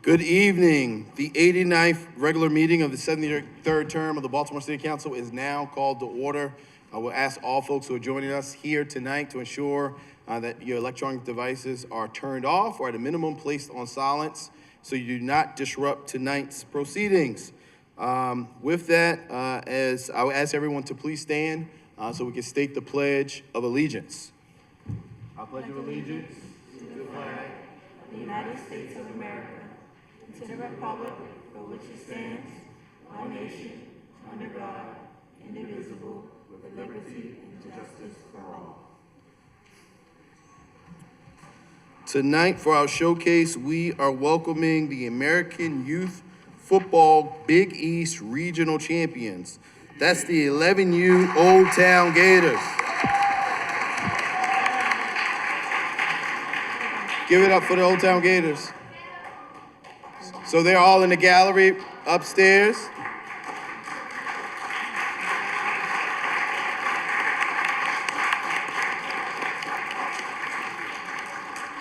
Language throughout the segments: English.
Good evening. The 89th regular meeting of the 73rd term of the Baltimore City Council is now called to order. I will ask all folks who are joining us here tonight to ensure that your electronic devices are turned off or at a minimum placed on silence so you do not disrupt tonight's proceedings. With that, as I will ask everyone to please stand so we can state the Pledge of Allegiance. I pledge allegiance to the flag of the United States of America, and to the republic for which it stands, one nation, under God, indivisible, with liberty and justice for all. Tonight for our showcase, we are welcoming the American Youth Football Big East Regional Champions. That's the 11U Old Town Gators. Give it up for the Old Town Gators. So they're all in the gallery upstairs.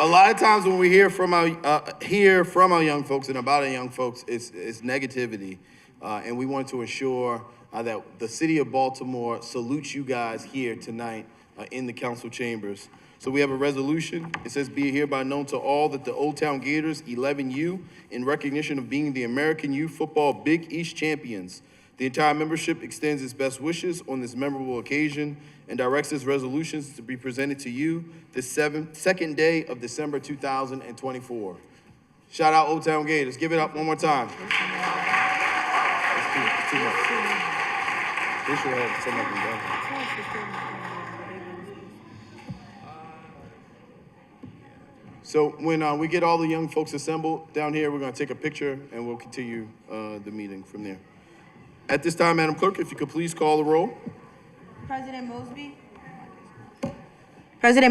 A lot of times when we hear from our young folks and about our young folks, it's negativity, and we want to ensure that the city of Baltimore salutes you guys here tonight in the council chambers. So we have a resolution. It says, be hereby known to all that the Old Town Gators 11U, in recognition of being the American Youth Football Big East champions, the entire membership extends its best wishes on this memorable occasion and directs its resolutions to be presented to you this second day of December 2024. Shout out Old Town Gators. Give it up one more time. Too much. They should have some of them done. So when we get all the young folks assembled down here, we're going to take a picture and we'll continue the meeting from there. At this time, Madam Clerk, if you could please call the roll. President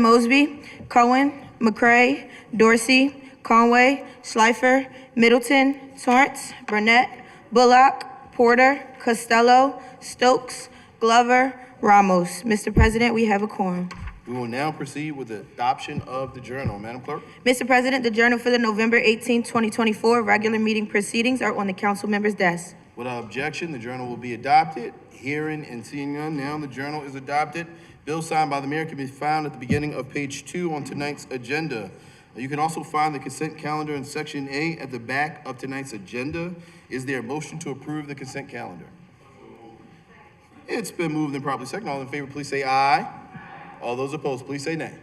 Mosby, Cohen, McCray, Dorsey, Conway, Schleifer, Middleton, Torrance, Burnett, Bullock, Porter, Costello, Stokes, Glover, Ramos. Mr. President, we have a quorum. We will now proceed with the adoption of the journal. Madam Clerk. Mr. President, the journal for the November 18, 2024 regular meeting proceedings are on the council members' desk. Without objection, the journal will be adopted. Hearing and seeing none, now the journal is adopted. Bill signed by the mayor can be found at the beginning of page 2 on tonight's agenda. You can also find the consent calendar in section A at the back of tonight's agenda. Is there a motion to approve the consent calendar? It's been moved and properly seconded. All in favor, please say aye. All those opposed, please say nay.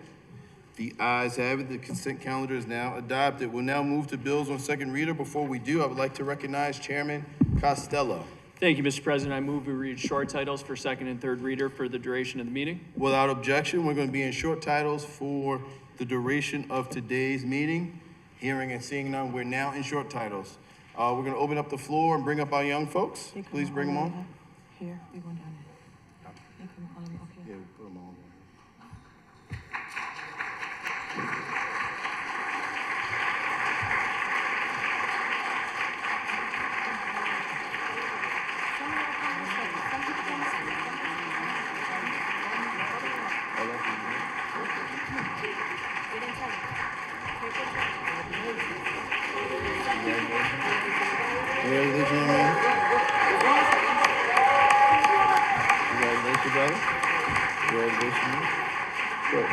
The ayes have it. The consent calendar is now adopted. We'll now move to bills on second reader. Before we do, I would like to recognize Chairman Costello. Thank you, Mr. President. I move we read short titles for second and third reader for the duration of the meeting. Without objection, we're going to be in short titles for the duration of today's meeting. Hearing and seeing none, we're now in short titles. We're going to open up the floor and bring up our young folks. Please bring them on. Here, we're going down there. Yeah, put them on. Congratulations, man. Congratulations, brother. Congratulations. Good.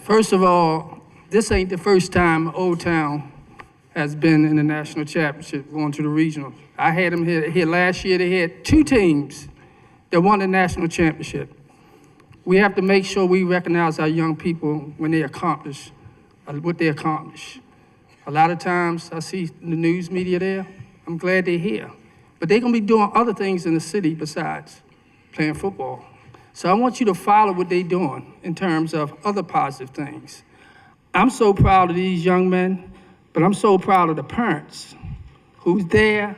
First of all, this ain't the first time Old Town has been in the national championship, going to the regional. I had them here last year. They had 2 teams that won the national championship. We have to make sure we recognize our young people when they accomplish what they accomplish. A lot of times I see the news media there. I'm glad they're here. But they're going to be doing other things in the city besides playing football. So I want you to follow what they're doing in terms of other positive things. I'm so proud of these young men, but I'm so proud of the parents who's there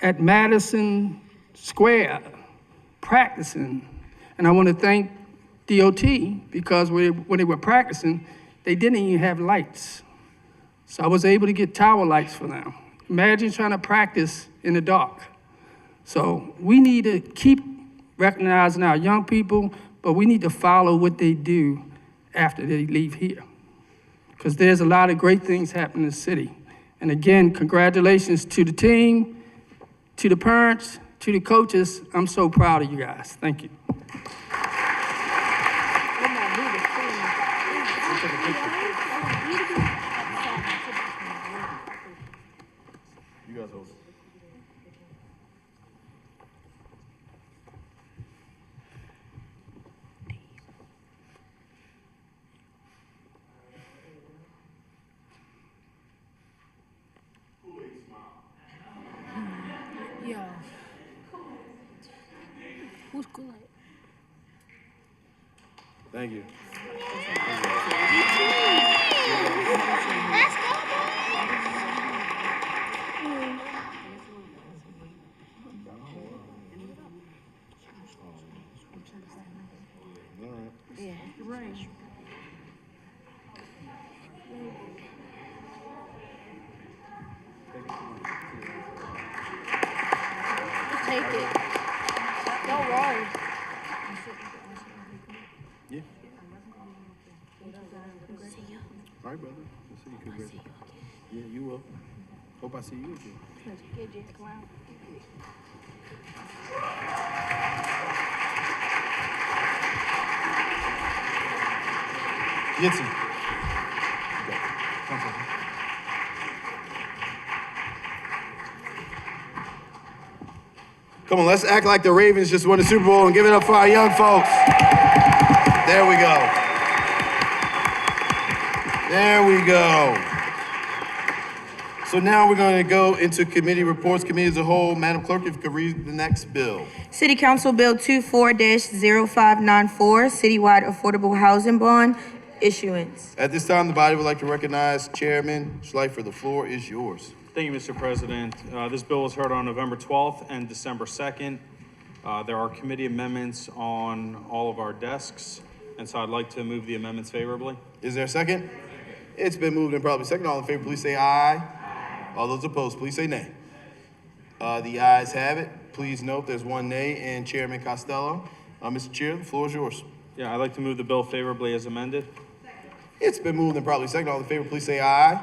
at Madison Square practicing. And I want to thank DOT because when they were practicing, they didn't even have lights. So I was able to get tower lights for them. Imagine trying to practice in the dark. So we need to keep recognizing our young people, but we need to follow what they do after they leave here. because there's a lot of great things happening in the city. And again, congratulations to the team, to the parents, to the coaches. I'm so proud of you guys. Thank you. You guys hold. Yeah. Who's Kool-Aid? Thank you. Yeah. Right. Take it. Don't worry. Yeah. All right, brother. Let's see you congrats. Yeah, you will. Hope I see you again. Get Jess Clown. Gibson. Come on. Come on, let's act like the Ravens just won the Super Bowl and give it up for our young folks. There we go. There we go. So now we're going to go into committee reports, committee as a whole. Madam Clerk, if you could read the next bill. City Council Bill 24-0594, Citywide Affordable Housing Bond Issuance. At this time, the body would like to recognize Chairman Schleifer. The floor is yours. Thank you, Mr. President. This bill was heard on November 12th and December 2nd. There are committee amendments on all of our desks, and so I'd like to move the amendments favorably. Is there a second? It's been moved and probably second. All in favor, please say aye. All those opposed, please say nay. The ayes have it. Please note there's one nay and Chairman Costello. Mr. Chair, the floor is yours. Yeah, I'd like to move the bill favorably as amended. It's been moved and probably second. All in favor, please say aye.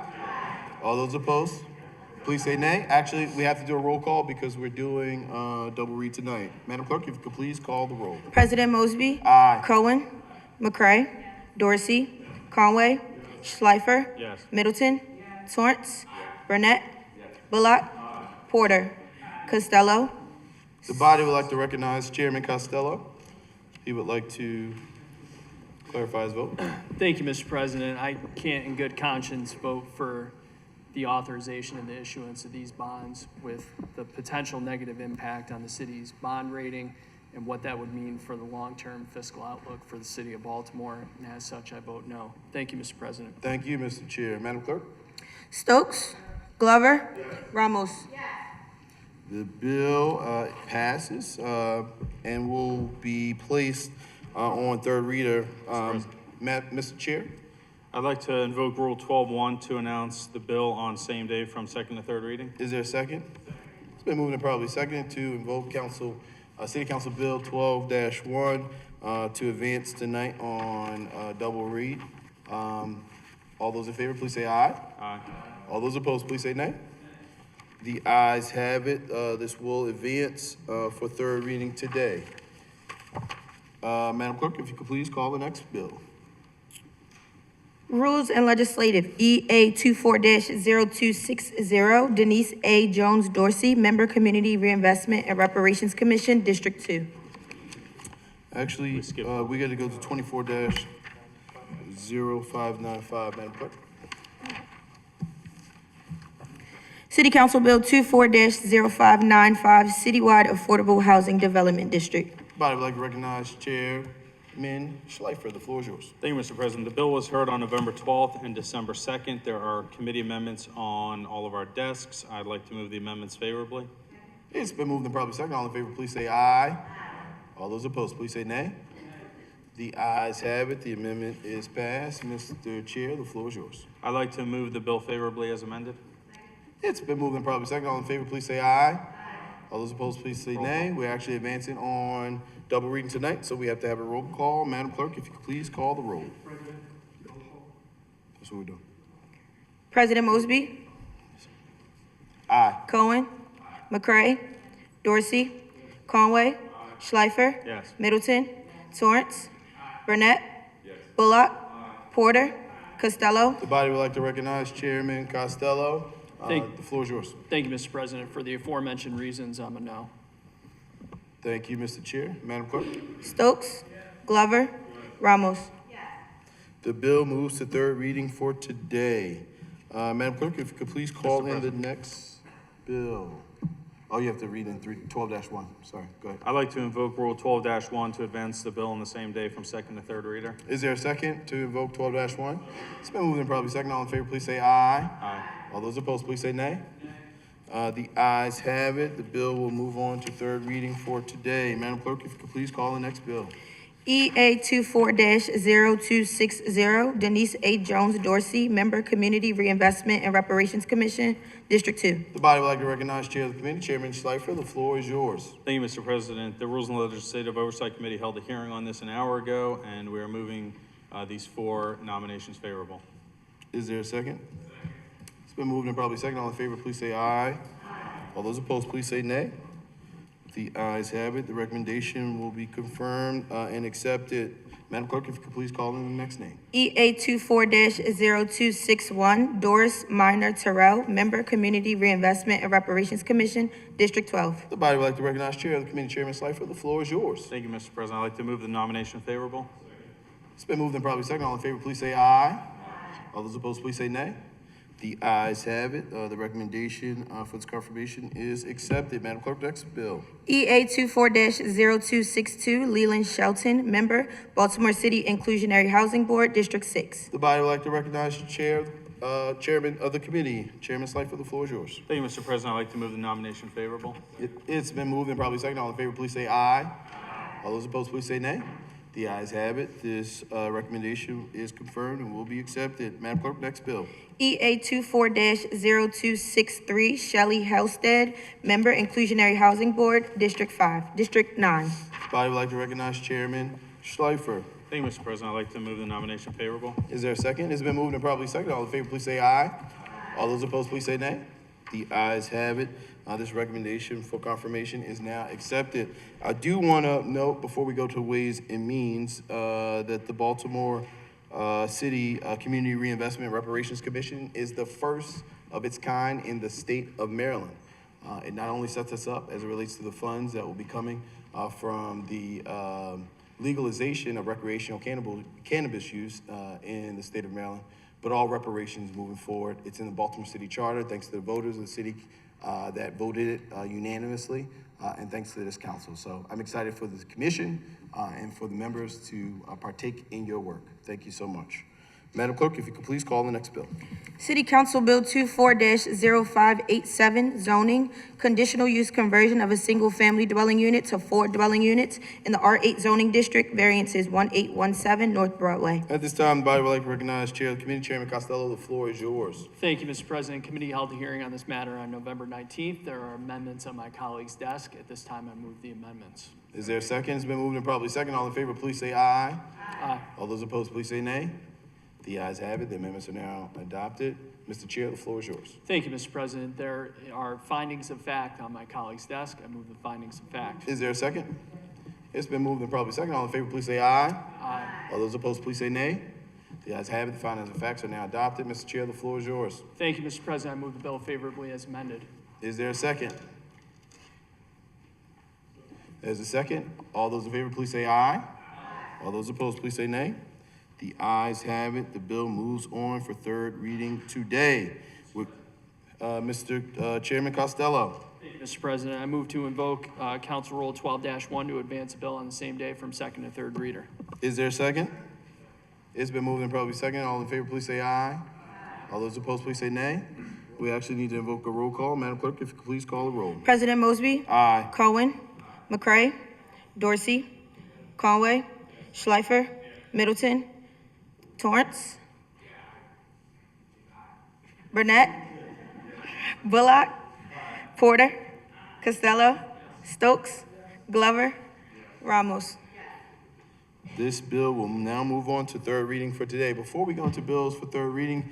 All those opposed, please say nay. Actually, we have to do a roll call because we're doing double read tonight. Madam Clerk, if you could please call the roll. President Mosby. Aye. Cohen. McCray. Dorsey. Conway. Schleifer. Yes. Middleton. Torrance. Burnett. Bullock. Porter. Costello. The body would like to recognize Chairman Costello. He would like to clarify his vote. Thank you, Mr. President. I can't in good conscience vote for the authorization and the issuance of these bonds with the potential negative impact on the city's bond rating and what that would mean for the long-term fiscal outlook for the city of Baltimore. And as such, I vote no. Thank you, Mr. President. Thank you, Mr. Chair. Madam Clerk? Stokes. Glover. Ramos. The bill passes and will be placed on third reader. Mr. Chair? I'd like to invoke Rule 12-1 to announce the bill on same day from second to third reading. Is there a second? It's been moved and probably seconded to invoke City Council Bill 12-1 to advance tonight on double read. All those in favor, please say aye. Aye. All those opposed, please say nay. The ayes have it. This will advance for third reading today. Madam Clerk, if you could please call the next bill. Rules and Legislative, EA 24-0260, Denise A. Jones Dorsey, Member Community Reinvestment and Reparations Commission, District 2. Actually, skip. we got to go to 24-0595, Madam Clerk. City Council Bill 24-0595, Citywide Affordable Housing Development District. Body would like to recognize Chairman Schleifer. The floor is yours. Thank you, Mr. President. The bill was heard on November 12th and December 2nd. There are committee amendments on all of our desks. I'd like to move the amendments favorably. It's been moved and probably second. All in favor, please say aye. All those opposed, please say nay. The ayes have it. The amendment is passed. Mr. Chair, the floor is yours. I'd like to move the bill favorably as amended. It's been moved and probably second. All in favor, please say aye. All those opposed, please say nay. We're actually advancing on double reading tonight, so we have to have a roll call. Madam Clerk, if you could please call the roll. That's what we're doing. President Mosby, Aye. Cohen, McCray, Dorsey, Conway, Schleifer. Yes. Middleton, Torrance, Burnett, Bullock, Porter, Costello. The body would like to recognize Chairman Costello. Thank- The floor is yours. Thank you, Mr. President. For the aforementioned reasons, I'm a no. Thank you, Mr. Chair. Madam Clerk. Stokes, Glover, Ramos. The bill moves to third reading for today. Madam Clerk, if you could please call in the next bill. Oh, you have to read in 12-1. Sorry, go ahead. I'd like to invoke Rule 12-1 to advance the bill on the same day from second to third reader. Is there a second to invoke 12-1? It's been moved and probably second. All in favor, please say aye. Aye. All those opposed, please say nay. The ayes have it. The bill will move on to third reading for today. Madam Clerk, if you could please call the next bill. EA 24-0260, Denise A. Jones Dorsey, Member, Community Reinvestment and Reparations Commission, District 2. The body would like to recognize Chair of the Committee, Chairman Schleifer. The floor is yours. Thank you, Mr. President. The Rules and Legislative Oversight Committee held a hearing on this an hour ago, and we are moving these 4 nominations favorable. Is there a second? It's been moved and probably second. All in favor, please say aye. All those opposed, please say nay. The ayes have it. The recommendation will be confirmed and accepted. Madam Clerk, if you could please call in the next name. EA 24-0261, Doris Minor Terrell, Member, Community Reinvestment and Reparations Commission, District 12. The body would like to recognize Chair of the Committee, Chairman Schleifer. The floor is yours. Thank you, Mr. President. I'd like to move the nomination favorable. It's been moved and probably second. All in favor, please say aye. All those opposed, please say nay. The ayes have it. The recommendation for this confirmation is accepted. Madam Clerk, next bill. EA 24-0262, Leland Shelton, Member, Baltimore City Inclusionary Housing Board, District 6. The body would like to recognize the Chairman of the Committee, Chairman Schleifer. The floor is yours. Thank you, Mr. President. I'd like to move the nomination favorable. It's been moved and probably second. All in favor, please say aye. All those opposed, please say nay. The ayes have it. This recommendation is confirmed and will be accepted. Madam Clerk, next bill. EA 24-0263, Shelley Helsted, Member, Inclusionary Housing Board, District 5, District 9. The body would like to recognize Chairman Schleifer. Thank you, Mr. President. I'd like to move the nomination favorable. Is there a second? It's been moved and probably second. All in favor, please say aye. All those opposed, please say nay. The ayes have it. This recommendation for confirmation is now accepted. I do want to note before we go to Ways and Means that the Baltimore City Community Reinvestment and Reparations Commission is the first of its kind in the state of Maryland. It not only sets us up as it relates to the funds that will be coming from the legalization of recreational cannabis use in the state of Maryland, but all reparations moving forward. It's in the Baltimore City Charter, thanks to the voters of the city that voted it unanimously, and thanks to this council. So I'm excited for this commission and for the members to partake in your work. Thank you so much. Madam Clerk, if you could please call the next bill. City Council Bill 24-0587, zoning, conditional use conversion of a single-family dwelling unit to 4 dwelling units in the R8 zoning district, variances 1817 North Broadway. At this time, the body would like to recognize Chair of the Committee, Chairman Costello. The floor is yours. Thank you, Mr. President. Committee held a hearing on this matter on November 19th. There are amendments on my colleague's desk. At this time, I move the amendments. Is there a second? It's been moved and probably second. All in favor, please say aye. Aye. All those opposed, please say nay. The ayes have it. The amendments are now adopted. Mr. Chair, the floor is yours. Thank you, Mr. President. There are findings of fact on my colleague's desk. I move the findings of fact. Is there a second? It's been moved and probably second. All in favor, please say aye. Aye. All those opposed, please say nay. The ayes have it. The findings of facts are now adopted. Mr. Chair, the floor is yours. Thank you, Mr. President. I move the bill favorably as amended. Is there a second? There's a second. All those in favor, please say aye. All those opposed, please say nay. The ayes have it. The bill moves on for third reading today. With Mr. Chairman Costello. Mr. President, I move to invoke Council Rule 12-1 to advance a bill on the same day from second to third reader. Is there a second? It's been moved and probably second. All in favor, please say aye. All those opposed, please say nay. We actually need to invoke a roll call. Madam Clerk, if you could please call the roll. President Mosby, Aye. Cohen, McCray, Dorsey, Conway, Schleifer, Middleton, Torrance, Burnett, Bullock, Porter, Costello, Stokes, Glover, Ramos. This bill will now move on to third reading for today. Before we go into bills for third reading,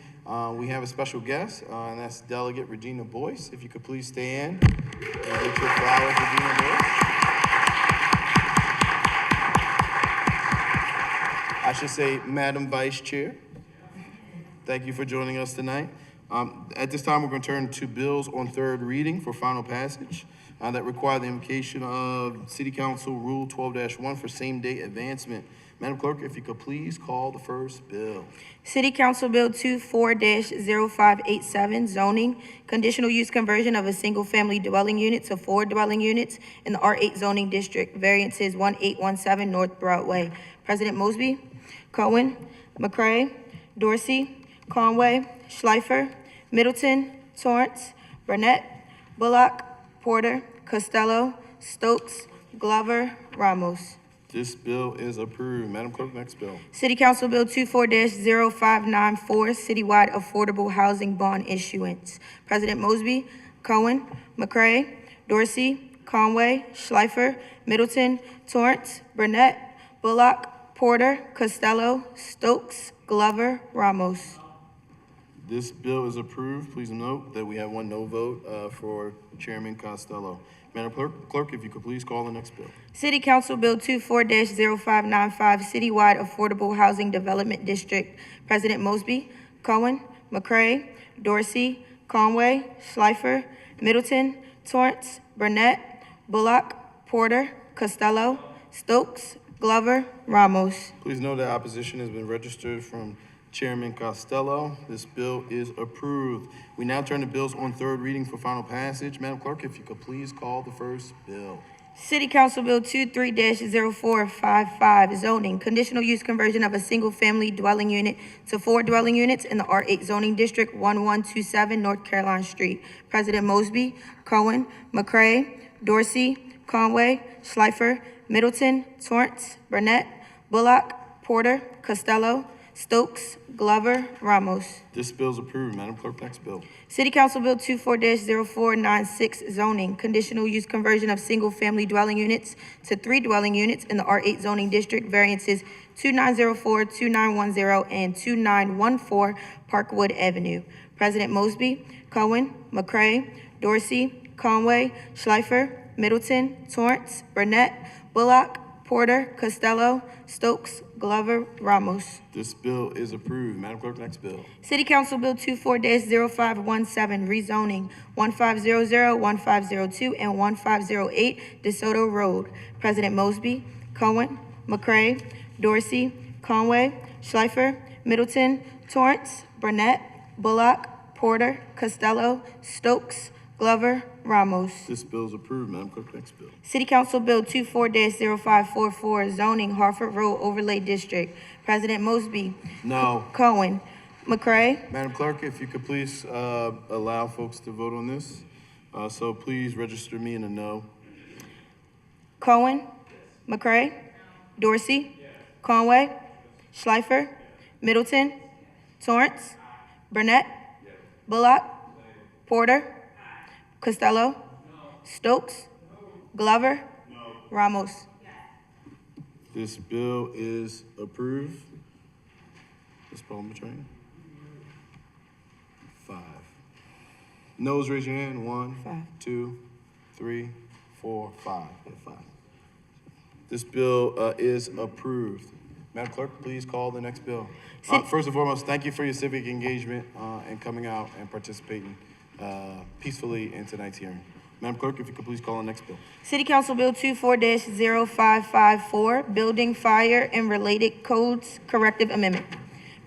we have a special guest, and that's Delegate Regina Boyce. If you could please stand and get your flowers, Regina Boyce. I should say, Madam Vice Chair. Thank you for joining us tonight. At this time, we're going to turn to bills on third reading for final passage that require the invocation of City Council Rule 12-1 for same-day advancement. Madam Clerk, if you could please call the first bill. City Council Bill 24-0587, zoning, conditional use conversion of a single-family dwelling unit to 4 dwelling units in the R8 zoning district, variances 1817 North Broadway. President Mosby, Cohen, McCray, Dorsey, Conway, Schleifer, Middleton, Torrance, Burnett, Bullock, Porter, Costello, Stokes, Glover, Ramos. This bill is approved. Madam Clerk, next bill. City Council Bill 24-0594, citywide affordable housing bond issuance. President Mosby, Cohen, McCray, Dorsey, Conway, Schleifer, Middleton, Torrance, Burnett, Bullock, Porter, Costello, Stokes, Glover, Ramos. This bill is approved. Please note that we have one no vote for Chairman Costello. Madam Clerk, if you could please call the next bill. City Council Bill 24-0595, citywide affordable housing development district. President Mosby, Cohen, McCray, Dorsey, Conway, Schleifer, Middleton, Torrance, Burnett, Bullock, Porter, Costello, Stokes, Glover, Ramos. Please note that opposition has been registered from Chairman Costello. This bill is approved. We now turn to bills on third reading for final passage. Madam Clerk, if you could please call the first bill. City Council Bill 23-0455, zoning, conditional use conversion of a single-family dwelling unit to 4 dwelling units in the R8 zoning district, 1127 North Caroline Street. President Mosby, Cohen, McCray, Dorsey, Conway, Schleifer, Middleton, Torrance, Burnett, Bullock, Porter, Costello, Stokes, Glover, Ramos. This bill is approved. Madam Clerk, next bill. City Council Bill 24-0496, zoning, conditional use conversion of single-family dwelling units to 3 dwelling units in the R8 zoning district, variances 2904, 2910, and 2914 Parkwood Avenue. President Mosby, Cohen, McCray, Dorsey, Conway, Schleifer, Middleton, Torrance, Burnett, Bullock, Porter, Costello, Stokes, Glover, Ramos. This bill is approved. Madam Clerk, next bill. City Council Bill 24-0517, rezoning 1500, 1502, and 1508 DeSoto Road. President Mosby, Cohen, McCray, Dorsey, Conway, Schleifer, Middleton, Torrance, Burnett, Bullock, Porter, Costello, Stokes, Glover, Ramos. This bill is approved. Madam Clerk, next bill. City Council Bill 24-0544, zoning Harford Road Overlay District. President Mosby, No. Cohen, McCray, Madam Clerk, if you could please allow folks to vote on this. So please register me in a no. Cohen, McCray, Dorsey, Conway, Schleifer, Middleton, Torrance, Burnett, Bullock, Porter, Costello, Stokes, Glover, Ramos. This bill is approved. Ms. Palmer-Train? 5. Noes, raise your hand. 1, 5. 2, 3, 4, 5. Yeah, 5. This bill is approved. Madam Clerk, please call the next bill. First and foremost, thank you for your civic engagement and coming out and participating peacefully in tonight's hearing. Madam Clerk, if you could please call the next bill. City Council Bill 24-0554, Building, Fire, and Related Codes Corrective Amendment.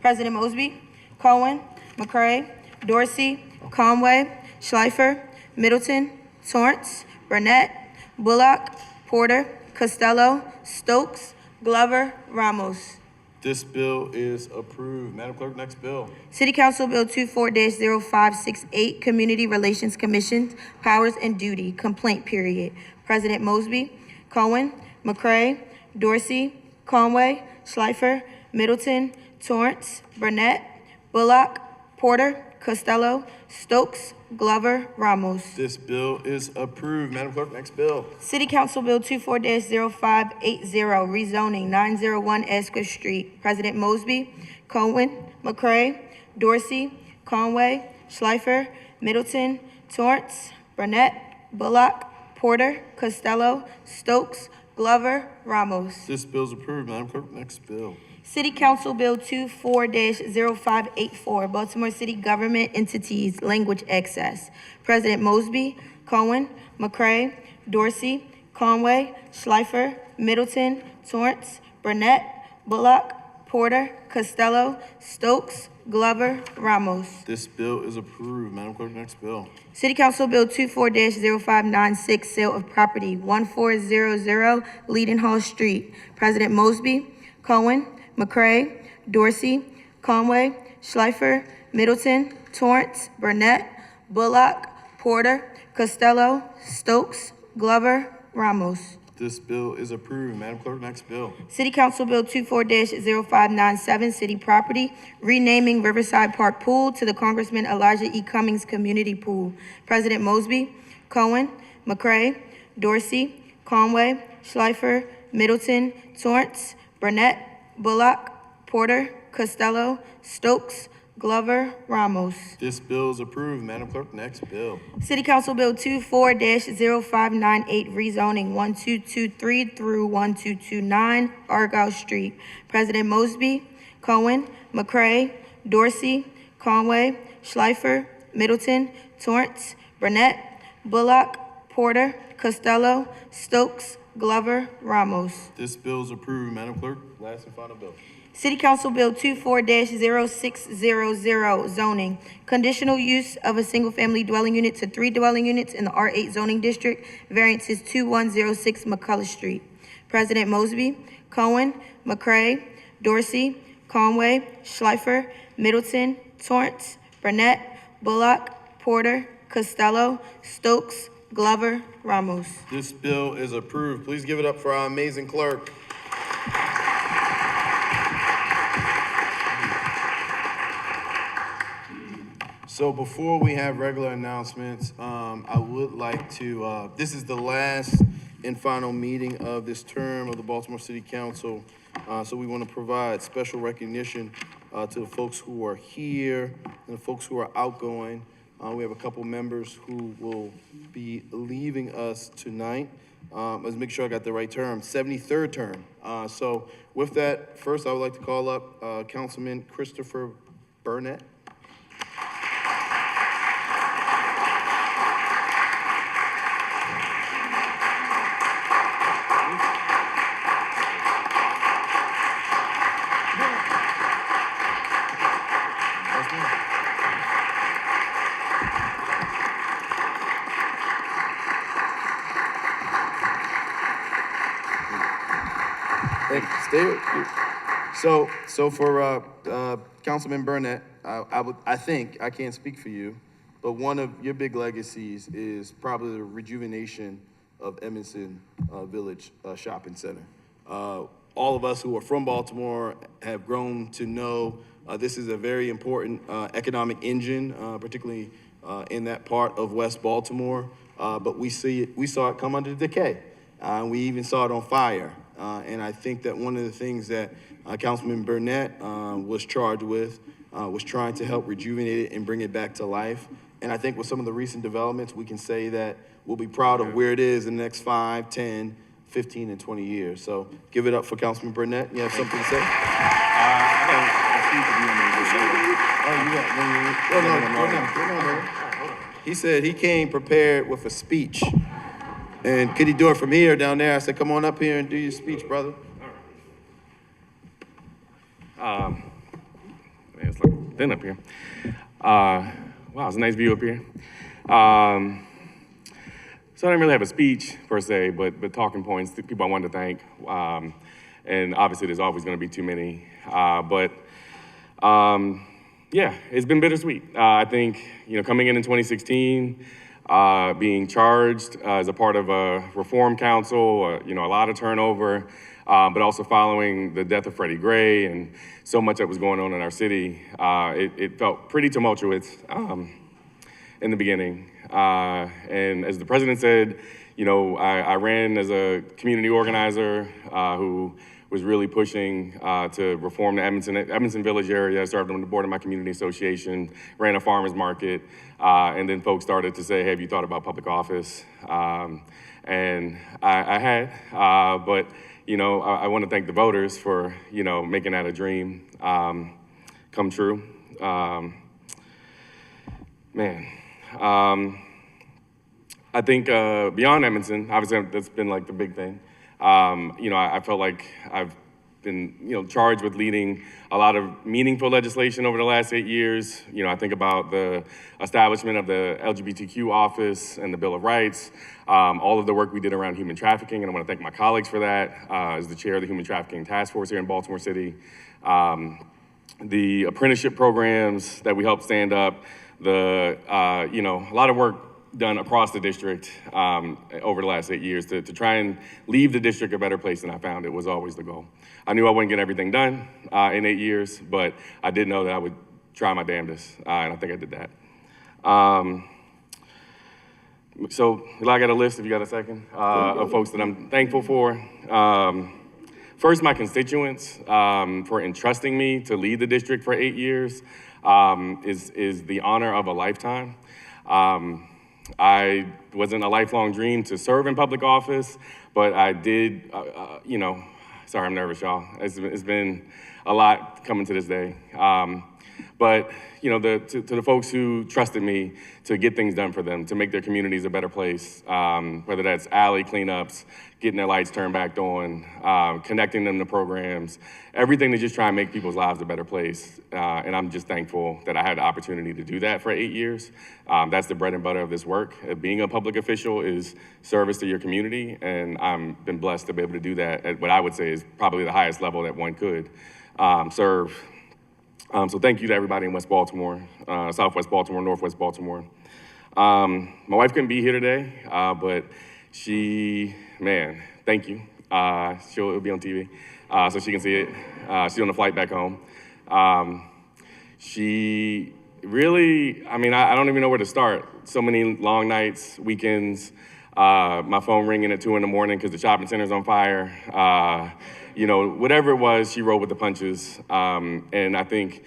President Mosby, Cohen, McCray, Dorsey, Conway, Schleifer, Middleton, Torrance, Burnett, Bullock, Porter, Costello, Stokes, Glover, Ramos. This bill is approved. Madam Clerk, next bill. City Council Bill 24-0568, Community Relations Commission, Powers and Duty, Complaint Period. President Mosby, Cohen, McCray, Dorsey, Conway, Schleifer, Middleton, Torrance, Burnett, Bullock, Porter, Costello, Stokes, Glover, Ramos. This bill is approved. Madam Clerk, next bill. City Council Bill 24-0580, rezoning 901 Esker Street. President Mosby, Cohen, McCray, Dorsey, Conway, Schleifer, Middleton, Torrance, Burnett, Bullock, Porter, Costello, Stokes, Glover, Ramos. This bill is approved. Madam Clerk, next bill. City Council Bill 24-0584, Baltimore City Government Entities, Language Excess. President Mosby, Cohen, McCray, Dorsey, Conway, Schleifer, Middleton, Torrance, Burnett, Bullock, Porter, Costello, Stokes, Glover, Ramos. This bill is approved. Madam Clerk, next bill. City Council Bill 24-0596, Sale of Property, 1400 Leadenhall Street. President Mosby, Cohen, McCray, Dorsey, Conway, Schleifer, Middleton, Torrance, Burnett, Bullock, Porter, Costello, Stokes, Glover, Ramos. This bill is approved. Madam Clerk, next bill. City Council Bill 24-0597, City Property, renaming Riverside Park Pool to the Congressman Elijah E. Cummings Community Pool. President Mosby, Cohen, McCray, Dorsey, Conway, Schleifer, Middleton, Torrance, Burnett, Bullock, Porter, Costello, Stokes, Glover, Ramos. This bill is approved. Madam Clerk, next bill. City Council Bill 24-0598, rezoning 1223 through 1229 Argyle Street. President Mosby, Cohen, McCray, Dorsey, Conway, Schleifer, Middleton, Torrance, Burnett, Bullock, Porter, Costello, Stokes, Glover, Ramos. This bill is approved. Madam Clerk, last and final bill. City Council Bill 24-0600, zoning. Conditional use of a single-family dwelling unit to 3 dwelling units in the R8 zoning district. Variances 2106 McCullough Street. President Mosby, Cohen, McCray, Dorsey, Conway, Schleifer, Middleton, Torrance, Burnett, Bullock, Porter, Costello, Stokes, Glover, Ramos. This bill is approved. Please give it up for our amazing clerk. So before we have regular announcements, I would like to, this is the last and final meeting of this term of the Baltimore City Council. So we want to provide special recognition to the folks who are here and the folks who are outgoing. We have a couple members who will be leaving us tonight. Let's make sure I got the right term, 73rd term. So with that, first I would like to call up Councilman Christopher Burnett. Stay. So for Councilman Burnett, I think I can't speak for you, but one of your big legacies is probably the rejuvenation of Edmondson Village Shopping Center. All of us who are from Baltimore have grown to know this is a very important economic engine, particularly in that part of West Baltimore. But we saw it come under decay. We even saw it on fire. And I think that one of the things that Councilman Burnett was charged with was trying to help rejuvenate it and bring it back to life. And I think with some of the recent developments, we can say that we'll be proud of where it is in the next 5, 10, 15, and 20 years. So give it up for Councilman Burnett. You have something to say? He said he came prepared with a speech. And could he do it from here or down there? I said, come on up here and do your speech, brother. Man, it's like thin up here. Wow, it's a nice view up here. So I didn't really have a speech per se, but talking points, the people I wanted to thank. And obviously there's always gonna be too many. Yeah, it's been bittersweet. I think, coming in 2016, being charged as a part of a reform council, a lot of turnover, but also following the death of Freddie Gray and so much that was going on in our city, it felt pretty tumultuous in the beginning. And as the president said, I ran as a community organizer who was really pushing to reform the Edmondson Village area. Served on the board of my community association, ran a farmer's market, and then folks started to say, hey, have you thought about public office? And I had, but I want to thank the voters for making that a dream come true. I think beyond Edmondson, obviously that's been like the big thing. I felt like I've been, charged with leading a lot of meaningful legislation over the last 8 years. I think about the establishment of the LGBTQ office and the Bill of Rights, all of the work we did around human trafficking, and I want to thank my colleagues for that, as the chair of the Human Trafficking Task Force here in Baltimore City. The apprenticeship programs that we helped stand up, a lot of work done across the district over the last 8 years to try and leave the district a better place than I found it was always the goal. I knew I wouldn't get everything done in 8 years, but I did know that I would try my damnedest, and I think I did that. So I got a list, if you got a second, of folks that I'm thankful for. First, my constituents for entrusting me to lead the district for 8 years is the honor of a lifetime. I wasn't a lifelong dream to serve in public office, but I did, sorry, I'm nervous, y'all. It's been a lot coming to this day. But to the folks who trusted me to get things done for them, to make their communities a better place, whether that's alley cleanups, getting their lights turned back on, connecting them to programs, everything to just try and make people's lives a better place. And I'm just thankful that I had the opportunity to do that for 8 years. That's the bread and butter of this work. Being a public official is service to your community, and I've been blessed to be able to do that at what I would say is probably the highest level that one could serve. So thank you to everybody in West Baltimore, Southwest Baltimore, Northwest Baltimore. My wife couldn't be here today, but thank you. It'll be on TV, so she can see it. She's on the flight back home. She really, I don't even know where to start. So many long nights, weekends, my phone ringing at 2 in the morning because the shopping center's on fire. Whatever it was, she rolled with the punches. And I think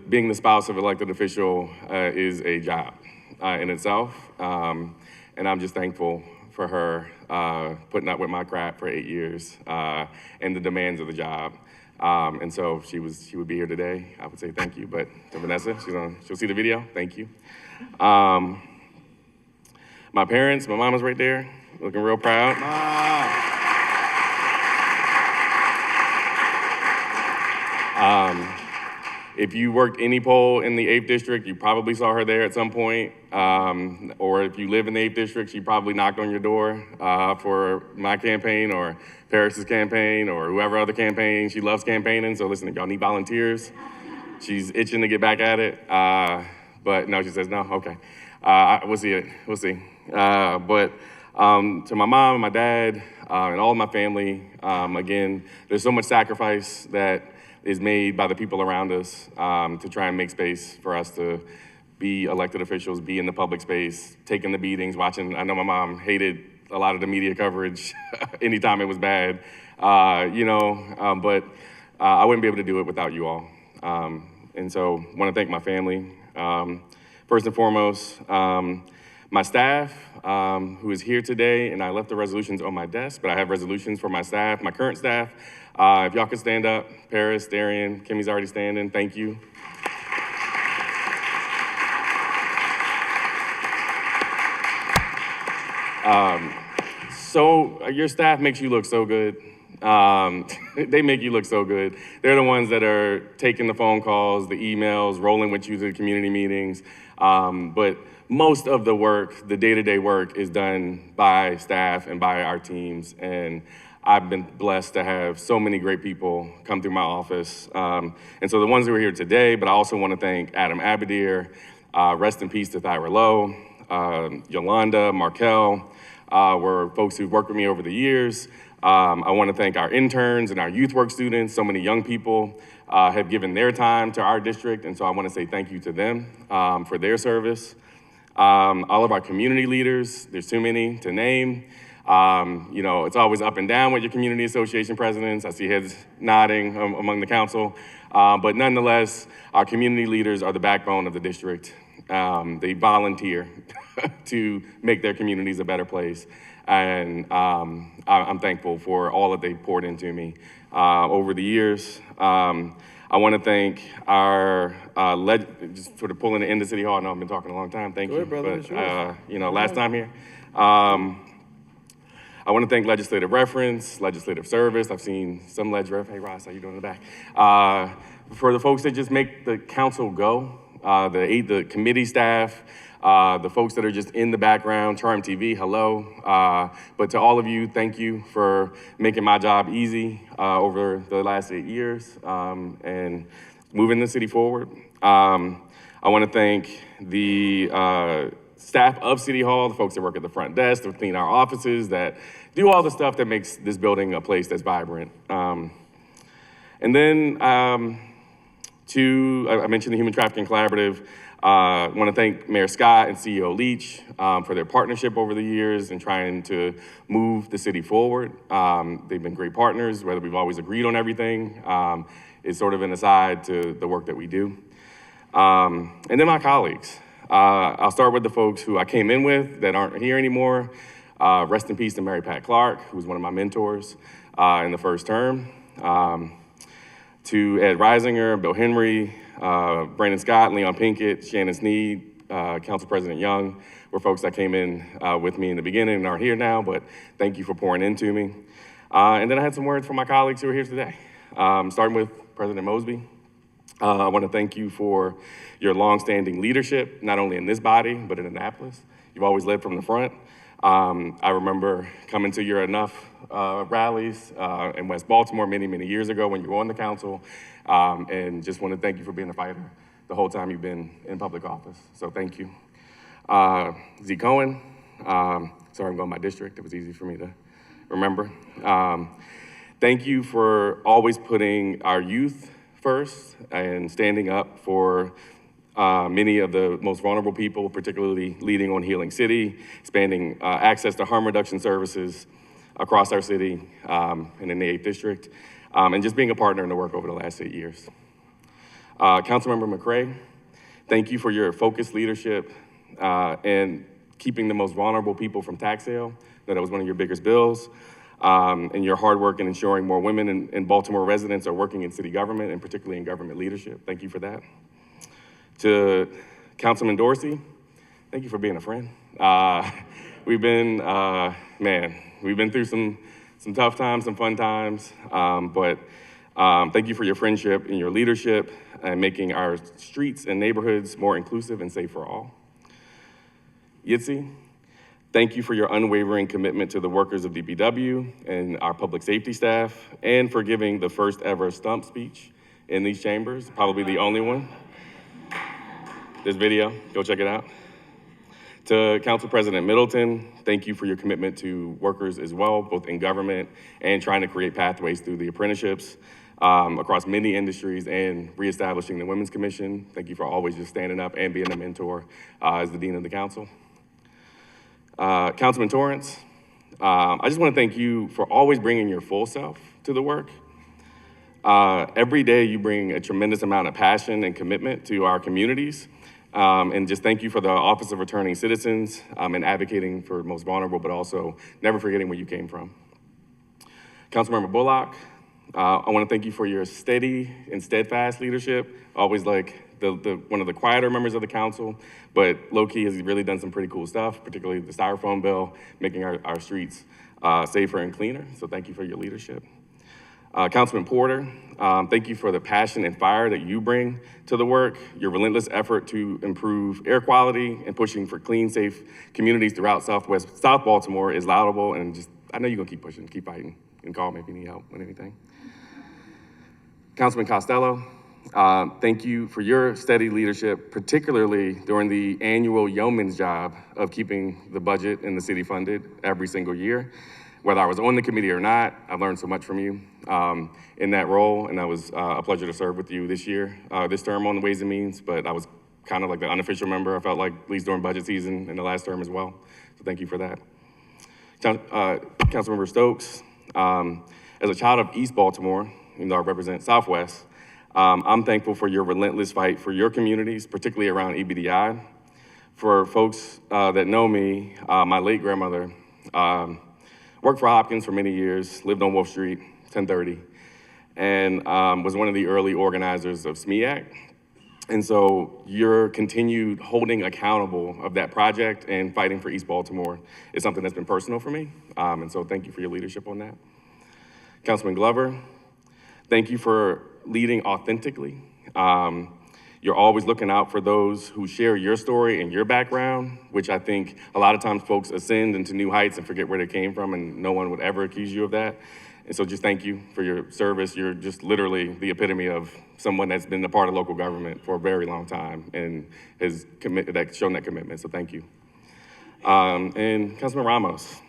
being the spouse of an elected official is a job in itself. And I'm just thankful for her putting up with my crap for 8 years and the demands of the job. And so she would be here today. I would say thank you. But to Vanessa, she'll see the video. Thank you. My parents, my mama's right there, looking real proud. If you worked any poll in the 8th district, you probably saw her there at some point. Or if you live in the 8th district, she probably knocked on your door for my campaign or Paris's campaign or whoever other campaign. She loves campaigning, so listen, if y'all need volunteers, she's itching to get back at it. But no, she says no, okay. We'll see. But to my mom and my dad and all of my family, again, there's so much sacrifice that is made by the people around us to try and make space for us to be elected officials, be in the public space, taking the beatings, watching. I know my mom hated a lot of the media coverage anytime it was bad, but I wouldn't be able to do it without you all. And so I want to thank my family. First and foremost, my staff, who is here today, and I left the resolutions on my desk, but I have resolutions for my staff, my current staff. If y'all could stand up, Paris, Darian, Kimmy's already standing, thank you. So your staff makes you look so good. They make you look so good. They're the ones that are taking the phone calls, the emails, rolling with you to the community meetings. But most of the work, the day-to-day work, is done by staff and by our teams. And I've been blessed to have so many great people come through my office. And so the ones who are here today, but I also want to thank Adam Abadir, rest in peace to Thyra Lowe, Yolanda, Markel, were folks who've worked with me over the years. I want to thank our interns and our youth work students. So many young people have given their time to our district, and so I want to say thank you to them for their service. All of our community leaders, there's too many to name. You know, it's always up and down with your community association presidents. I see heads nodding among the council. But nonetheless, our community leaders are the backbone of the district. They volunteer to make their communities a better place. And I'm thankful for all that they poured into me over the years. I want to thank our, just sort of pulling it into City Hall. I know I've been talking a long time, thank Go you. ahead, brother, it's yours. You know, last time here. I want to thank legislative reference, legislative service. I've seen some leg ref. Hey, Ross, how you doing in the back? For the folks that just make the council go, the committee staff, the folks that are just in the background, Charm TV, hello. But to all of you, thank you for making my job easy over the last 8 years and moving the city forward. I want to thank the staff of City Hall, the folks that work at the front desk, that clean our offices, that do all the stuff that makes this building a place that's vibrant. And then I mentioned the Human Trafficking Collaborative. I want to thank Mayor Scott and CEO Leach for their partnership over the years and trying to move the city forward. They've been great partners, whether we've always agreed on everything. It's sort of an aside to the work that we do. And then my colleagues. I'll start with the folks who I came in with that aren't here anymore. Rest in peace to Mary Pat Clark, who was one of my mentors in the first term. To Ed Reisinger, Bill Henry, Brandon Scott, Leon Pinkett, Shannon Sneed, Council President Young were folks that came in with me in the beginning and aren't here now, but thank you for pouring into me. And then I had some words from my colleagues who are here today, starting with President Mosby. I want to thank you for your longstanding leadership, not only in this body, but in Annapolis. You've always led from the front. I remember coming to your Enough rallies in West Baltimore many, many years ago when you were on the council, and just want to thank you for being a fighter the whole time you've been in public office. So thank you. Z. Cohen, sorry I'm going by district. It was easy for me to remember. Thank you for always putting our youth first and standing up for many of the most vulnerable people, particularly leading on Healing City, expanding access to harm reduction services across our city and in the 8th District, and just being a partner in the work over the last 8 years. Councilmember McCray, thank you for your focused leadership and keeping the most vulnerable people from tax sale. That was one of your biggest bills. And your hard work in ensuring more women and Baltimore residents are working in city government and particularly in government leadership. Thank you for that. To Councilman Dorsey, thank you for being a friend. We've been, we've been through some tough times, some fun times, but thank you for your friendship and your leadership and making our streets and neighborhoods more inclusive and safe for all. Yitzi, thank you for your unwavering commitment to the workers of DPW and our public safety staff, and for giving the first ever stump speech in these chambers, probably the only one. This video, go check it out. To Council President Middleton, thank you for your commitment to workers as well, both in government and trying to create pathways through the apprenticeships across many industries and reestablishing the Women's Commission. Thank you for always just standing up and being a mentor as the Dean of the Council. Councilman Torrance, I just want to thank you for always bringing your full self to the work. Every day you bring a tremendous amount of passion and commitment to our communities. And just thank you for the Office of Returning Citizens and advocating for the most vulnerable, but also never forgetting where you came from. Councilmember Bullock, I want to thank you for your steady and steadfast leadership, always like one of the quieter members of the council, but low-key has really done some pretty cool stuff, particularly the styrofoam bill, making our streets safer and cleaner. So thank you for your leadership. Councilman Porter, thank you for the passion and fire that you bring to the work, your relentless effort to improve air quality and pushing for clean, safe communities throughout South Baltimore is laudable, and just, I know you're gonna keep pushing, keep fighting, and call me if you need help with anything. Councilman Costello, thank you for your steady leadership, particularly during the annual yeoman's job of keeping the budget in the city funded every single year. Whether I was on the committee or not, I learned so much from you in that role, and that was a pleasure to serve with you this year, this term on the Ways and Means, but I was kind of like the unofficial member, I felt like, at least during budget season in the last term as well. So thank you for that. Councilmember Stokes, as a child of East Baltimore, even though I represent Southwest, I'm thankful for your relentless fight for your communities, particularly around EBDI. For folks that know me, my late grandmother worked for Hopkins for many years, lived on Wolf Street, 1030, and was one of the early organizers of SMEAC. And so your continued holding accountable of that project and fighting for East Baltimore is something that's been personal for me. And so thank you for your leadership on that. Councilman Glover, thank you for leading authentically. You're always looking out for those who share your story and your background, which I think a lot of times folks ascend into new heights and forget where they came from, and no one would ever accuse you of that. And so just thank you for your service. You're just literally the epitome of someone that's been a part of local government for a very long time and has shown that commitment, so thank you. And Councilman Ramos,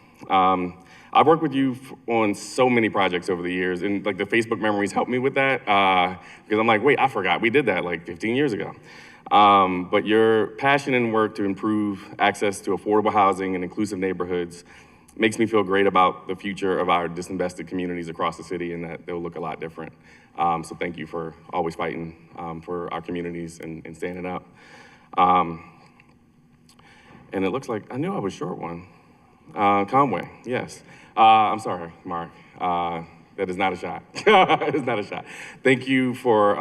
I've worked with you on so many projects over the years, and like the Facebook memories helped me with that, because I'm like, wait, I forgot we did that like 15 years ago. But your passion and work to improve access to affordable housing and inclusive neighborhoods makes me feel great about the future of our disinvested communities across the city, and that they'll look a lot different. So thank you for always fighting for our communities and standing up. And it looks like, I knew I was short one. Conway, yes. I'm sorry, Mark. That is not a shot. It is not a shot. Thank you for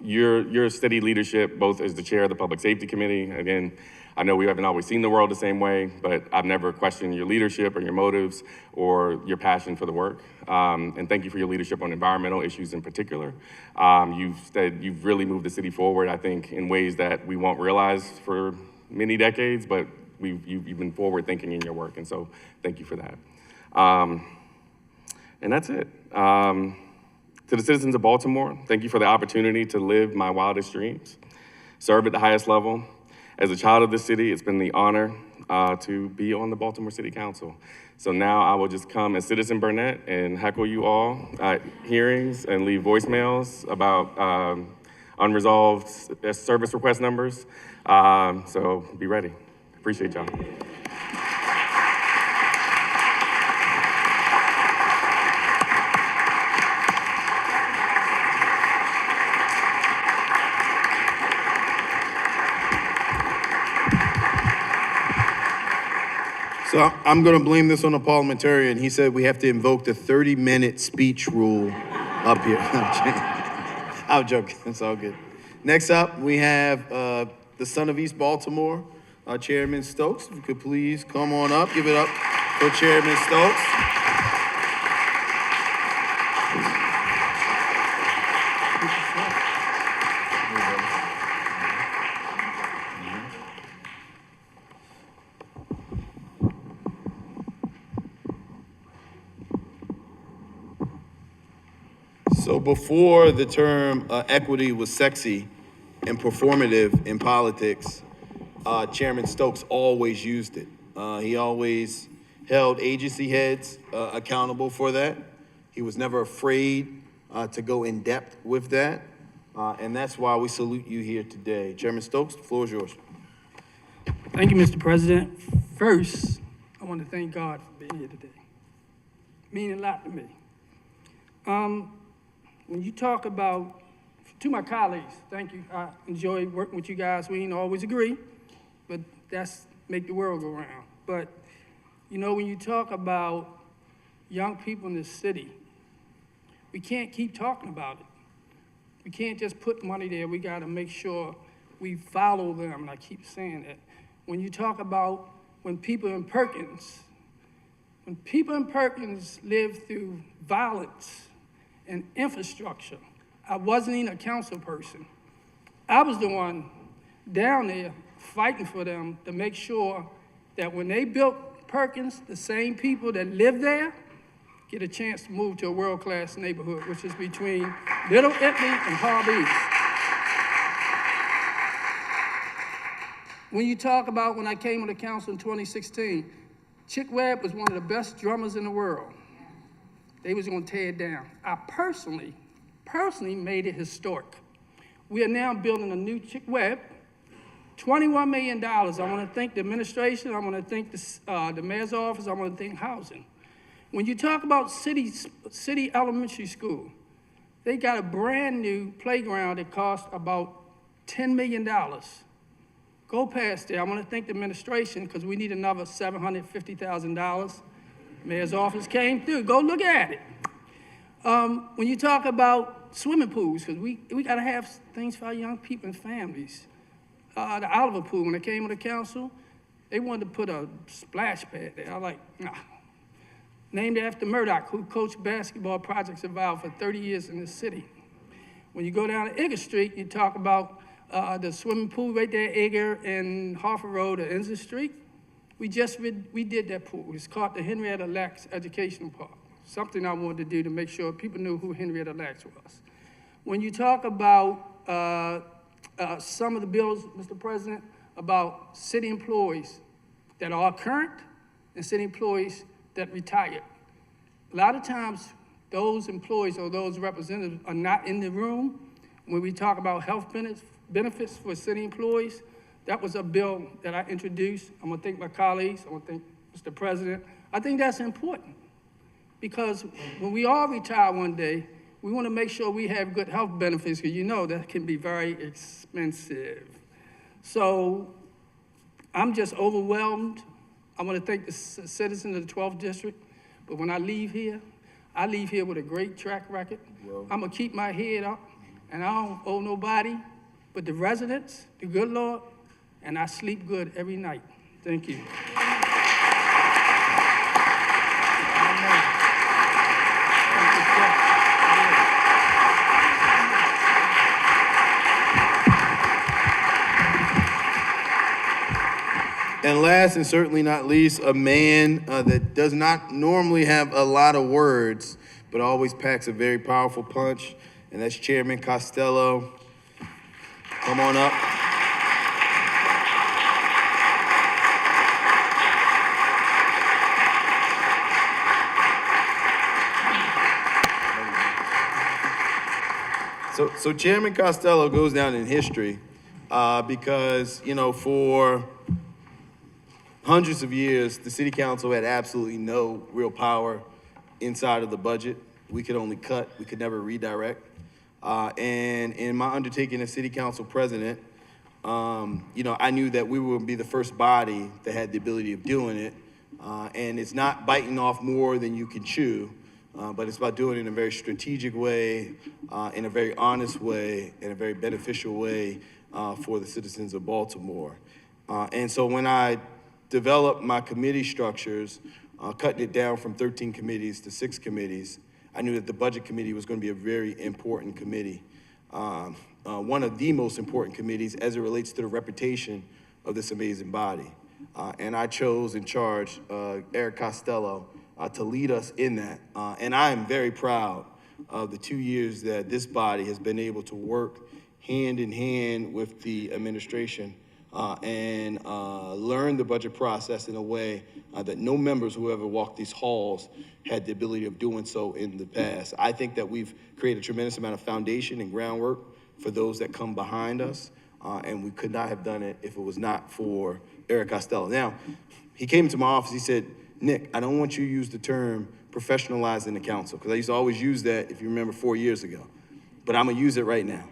your steady leadership, both as the chair of the Public Safety Committee. Again, I know we haven't always seen the world the same way, but I've never questioned your leadership or your motives or your passion for the work. And thank you for your leadership on environmental issues in particular. You've really moved the city forward, I think, in ways that we won't realize for many decades, but you've been forward thinking in your work, and so thank you for that. And that's it. To the citizens of Baltimore, thank you for the opportunity to live my wildest dreams, serve at the highest level. As a child of this city, it's been the honor to be on the Baltimore City Council. So now I will just come as Citizen Burnett and heckle you all at hearings and leave voicemails about unresolved service request numbers. So be ready. Appreciate y'all. So I'm going to blame this on a parliamentarian. He said we have to invoke the 30-minute speech rule up here. I'm joking. It's all good. Next up, we have the son of East Baltimore, Chairman Stokes. If you could please come on up. Give it up for Chairman Stokes. So before the term equity was sexy and performative in politics, Chairman Stokes always used it. He always held agency heads accountable for that. He was never afraid to go in depth with that. And that's why we salute you here today. Chairman Stokes, the floor is yours. Thank you, Mr. President. First, I want to thank God for being here today. Meaning a lot to me. When you talk about, to my colleagues, thank you. I enjoy working with you guys. We ain't always agree, but that's make the world go round. But, you know, when you talk about young people in this city, we can't keep talking about it. We can't just put money there. We got to make sure we follow them, and I keep saying that. When you talk about when people in Perkins live through violence and infrastructure, I wasn't even a council person. I was the one down there fighting for them to make sure that when they built Perkins, the same people that live there get a chance to move to a world-class neighborhood, which is between Little Italy and Harvey. When you talk about when I came on the council in 2016, Chick Webb was one of the best drummers in the world. They was gonna tear it down. I personally made it historic. We are now building a new Chick Webb, $21 million. I wanna thank the administration, I wanna thank the mayor's office, I wanna thank housing. When you talk about city elementary school, they got a brand new playground that cost about $10 million. Go past there. I want to thank the administration because we need another $750,000. Mayor's office came through. Go look at it. When you talk about swimming pools, because we got to have things for our young people and families. The Oliver Pool, when I came on the council, they wanted to put a splash pad there. I was like, nah. Named after Murdoch, who coached basketball projects involved for 30 years in the city. When you go down to Edgar Street, you talk about the swimming pool right there, Edgar and Harford Road or Ensign Street. We did that pool. It's called the Henrietta Lacks Educational Park. Something I wanted to do to make sure people knew who Henrietta Lacks was. When you talk about some of the bills, Mr. President, about city employees that are current and city employees that retired. A lot of times, those employees or those representatives are not in the room when we talk about health benefits for city employees. That was a bill that I introduced. I'm gonna thank my colleagues, I wanna thank Mr. President. I think that's important because when we all retire one day, we wanna make sure we have good health benefits because you know that can be very expensive. So I'm just overwhelmed. I want to thank the citizens of the 12th District, but when I leave here with a great track record. I'm gonna keep my head up, and I don't owe nobody but the residents, the good Lord, and I sleep good every night. Thank you. And last and certainly not least, a man that does not normally have a lot of words, but always packs a very powerful punch, and that's Chairman Costello. Come on up. So Chairman Costello goes down in history because, you know, for hundreds of years, the city council had absolutely no real power inside of the budget. We could only cut, we could never redirect. And in my undertaking as city council president, you know, I knew that we would be the first body that had the ability of doing it. And it's not biting off more than you can chew, but it's about doing it in a very strategic way, in a very honest way, in a very beneficial way for the citizens of Baltimore. And so when I developed my committee structures, cutting it down from 13 committees to 6 committees, I knew that the budget committee was going to be a very important committee. One of the most important committees as it relates to the reputation of this amazing body. And I chose and charged Eric Costello to lead us in that. And I am very proud of the 2 years that this body has been able to work hand in hand with the administration and learn the budget process in a way that no members who ever walked these halls had the ability of doing so in the past. I think that we've created a tremendous amount of foundation and groundwork for those that come behind us, and we could not have done it if it was not for Eric Costello. Now, he came to my office, he said, Nick, I don't want you to use the term professionalizing the council, because I used to always use that, if you remember, 4 years ago, but I'm gonna use it right now.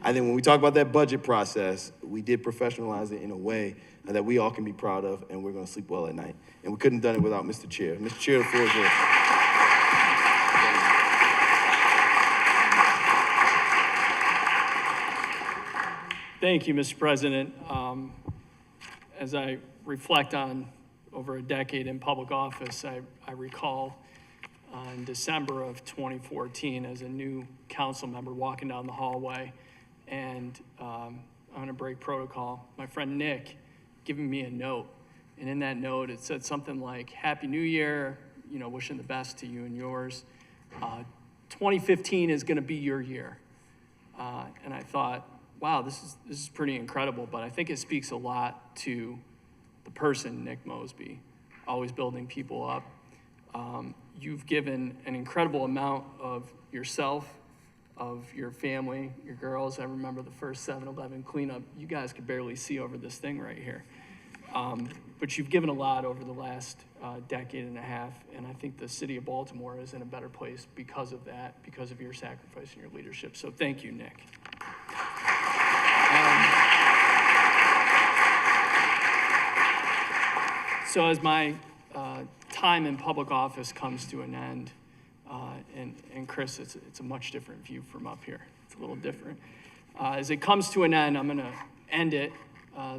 I think when we talk about that budget process, we did professionalize it in a way that we all can be proud of, and we're gonna sleep well at night. And we couldn't have done it without Mr. Chair. Mr. Chair, the floor is yours. Thank you, Mr. President. As I reflect on over a decade in public office, I recall in December of 2014 as a new council member walking down the hallway, and I'm gonna break protocol. My friend Nick giving me a note, and in that note it said something like, Happy New Year, you know, wishing the best to you and yours. 2015 is gonna be your year. And I thought, wow, this is pretty incredible, but I think it speaks a lot to the person, Nick Mosby. always building people up. You've given an incredible amount of yourself, of your family, your girls. I remember the first 7-Eleven cleanup. You guys could barely see over this thing right here. But you've given a lot over the last decade and a half, and I think the city of Baltimore is in a better place because of that, because of your sacrifice and your leadership. So thank you, Nick. So as my time in public office comes to an end, and Chris, it's a much different view from up here. It's a little different. As it comes to an end, I'm gonna end it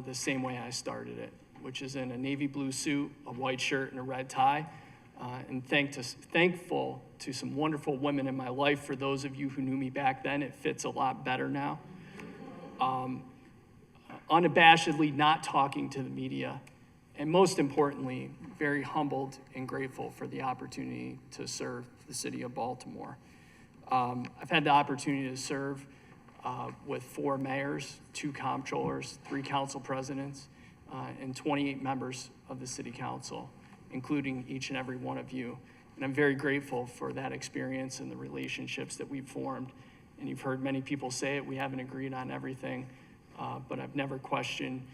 the same way I started it, which is in a navy blue suit, a white shirt, and a red tie. And thankful to some wonderful women in my life. For those of you who knew me back then, it fits a lot better now. Unabashedly not talking to the media, and most importantly, very humbled and grateful for the opportunity to serve the city of Baltimore. I've had the opportunity to serve with 4 mayors, 2 comptrollers, 3 council presidents, and 28 members of the city council, including each and every one of you. And I'm very grateful for that experience and the relationships that we've formed. And you've heard many people say it, we haven't agreed on everything, but I've never questioned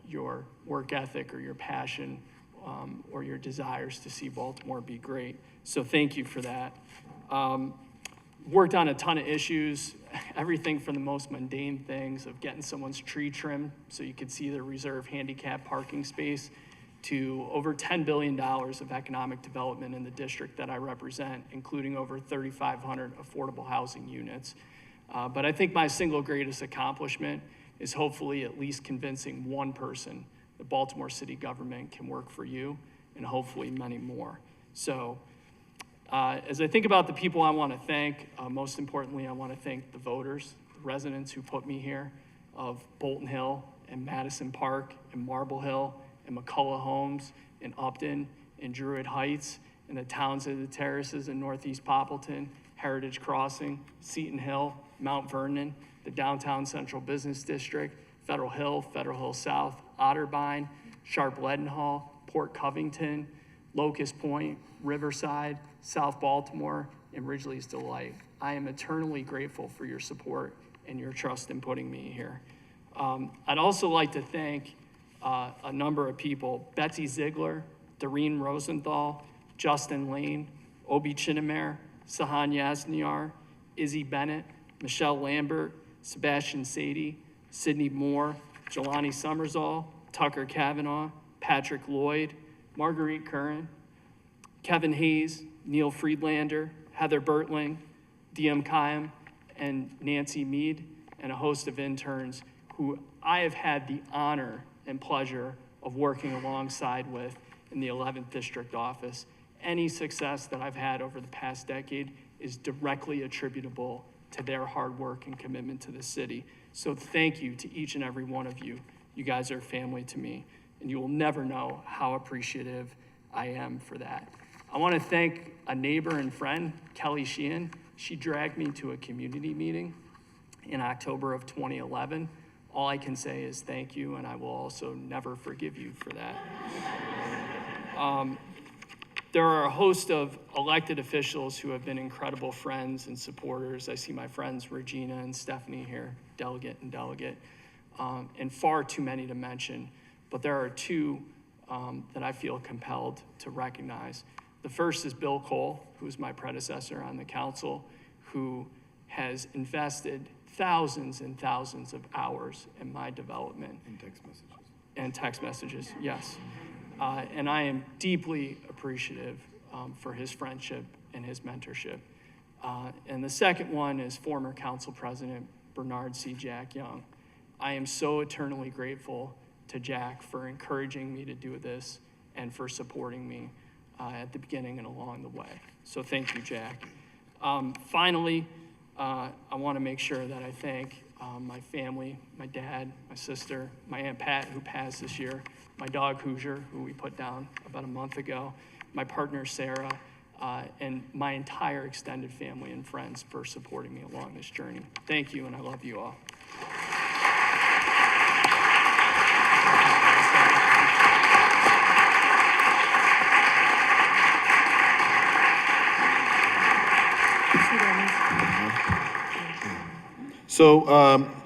your work ethic or your passion or your desires to see Baltimore be great. So thank you for that. Worked on a ton of issues, everything from the most mundane things of getting someone's tree trimmed so you could see their reserved handicap parking space, to over $10 billion of economic development in the district that I represent, including over 3,500 affordable housing units. But I think my single greatest accomplishment is hopefully at least convincing one person that Baltimore city government can work for you, and hopefully many more. So as I think about the people I want to thank, most importantly, I want to thank the voters, the residents who put me here, of Bolton Hill and Madison Park and Marble Hill and McCullough Homes and Upton and Druid Heights and the towns of the Terraces in Northeast Poppleton, Heritage Crossing, Seton Hill, Mount Vernon, the Downtown Central Business District, Federal Hill South, Otterbein, Sharp Leadenhall, Port Covington, Locust Point, Riverside, South Baltimore, and Ridgely's Delight. I am eternally grateful for your support and your trust in putting me here. I'd also like to thank a number of people: Betsy Ziegler, Doreen Rosenthal, Justin Lane, Obi Chinnamer, Sahan Yasniar, Izzy Bennett, Michelle Lambert, Sebastian Sadie, Sydney Moore, Jelani Summersall, Tucker Kavanaugh, Patrick Lloyd, Marguerite Curran, Kevin Hayes, Neil Friedlander, Heather Bertling, DM Kayam, and Nancy Mead, and a host of interns who I have had the honor and pleasure of working alongside with in the 11th District office. Any success that I've had over the past decade is directly attributable to their hard work and commitment to the city. So thank you to each and every one of you. You guys are family to me, and you will never know how appreciative I am for that. I want to thank a neighbor and friend, Kelly Sheehan. She dragged me to a community meeting in October of 2011. All I can say is thank you, and I will also never forgive you for that. There are a host of elected officials who have been incredible friends and supporters. I see my friends Regina and Stephanie here, delegate and delegate, and far too many to mention, but there are 2 that I feel compelled to recognize. The first is Bill Cole, who's my predecessor on the council, who has invested thousands and thousands of hours in my development. And text messages, yes. And I am deeply appreciative for his friendship and his mentorship. And the second one is former council president Bernard C. Jack Young. I am so eternally grateful to Jack for encouraging me to do this and for supporting me at the beginning and along the way. So thank you, Jack. Finally, I want to make sure that I thank my family, my dad, my sister, my Aunt Pat, who passed this year, my dog Hoosier, who we put down about a month ago, my partner Sarah, and my entire extended family and friends for supporting me along this journey. Thank you, and I love you all. So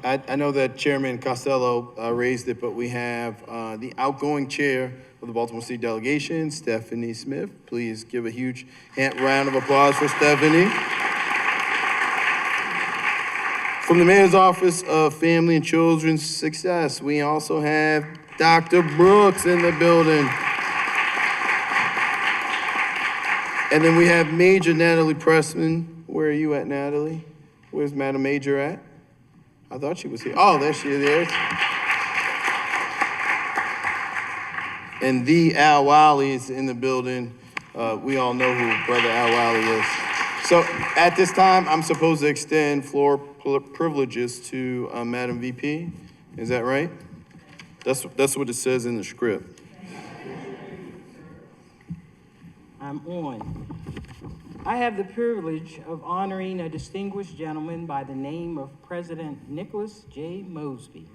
I know that Chairman Costello raised it, but we have the outgoing chair of the Baltimore City Delegation, Stephanie Smith. Please give a huge round of applause for Stephanie. From the Mayor's Office of Family and Children's Success, we also have Dr. Brooks in the building. And then we have Major Natalie Pressman. Where are you at, Natalie? Where's Madam Major at? I thought she was here. Oh, there she is. And the Al Wiley is in the building. We all know who Brother Al Wiley is. So at this time, I'm supposed to extend floor privileges to Madam VP. Is that right? That's what it says in the script. I'm on. I have the privilege of honoring a distinguished gentleman by the name of President Nicholas J. Mosby.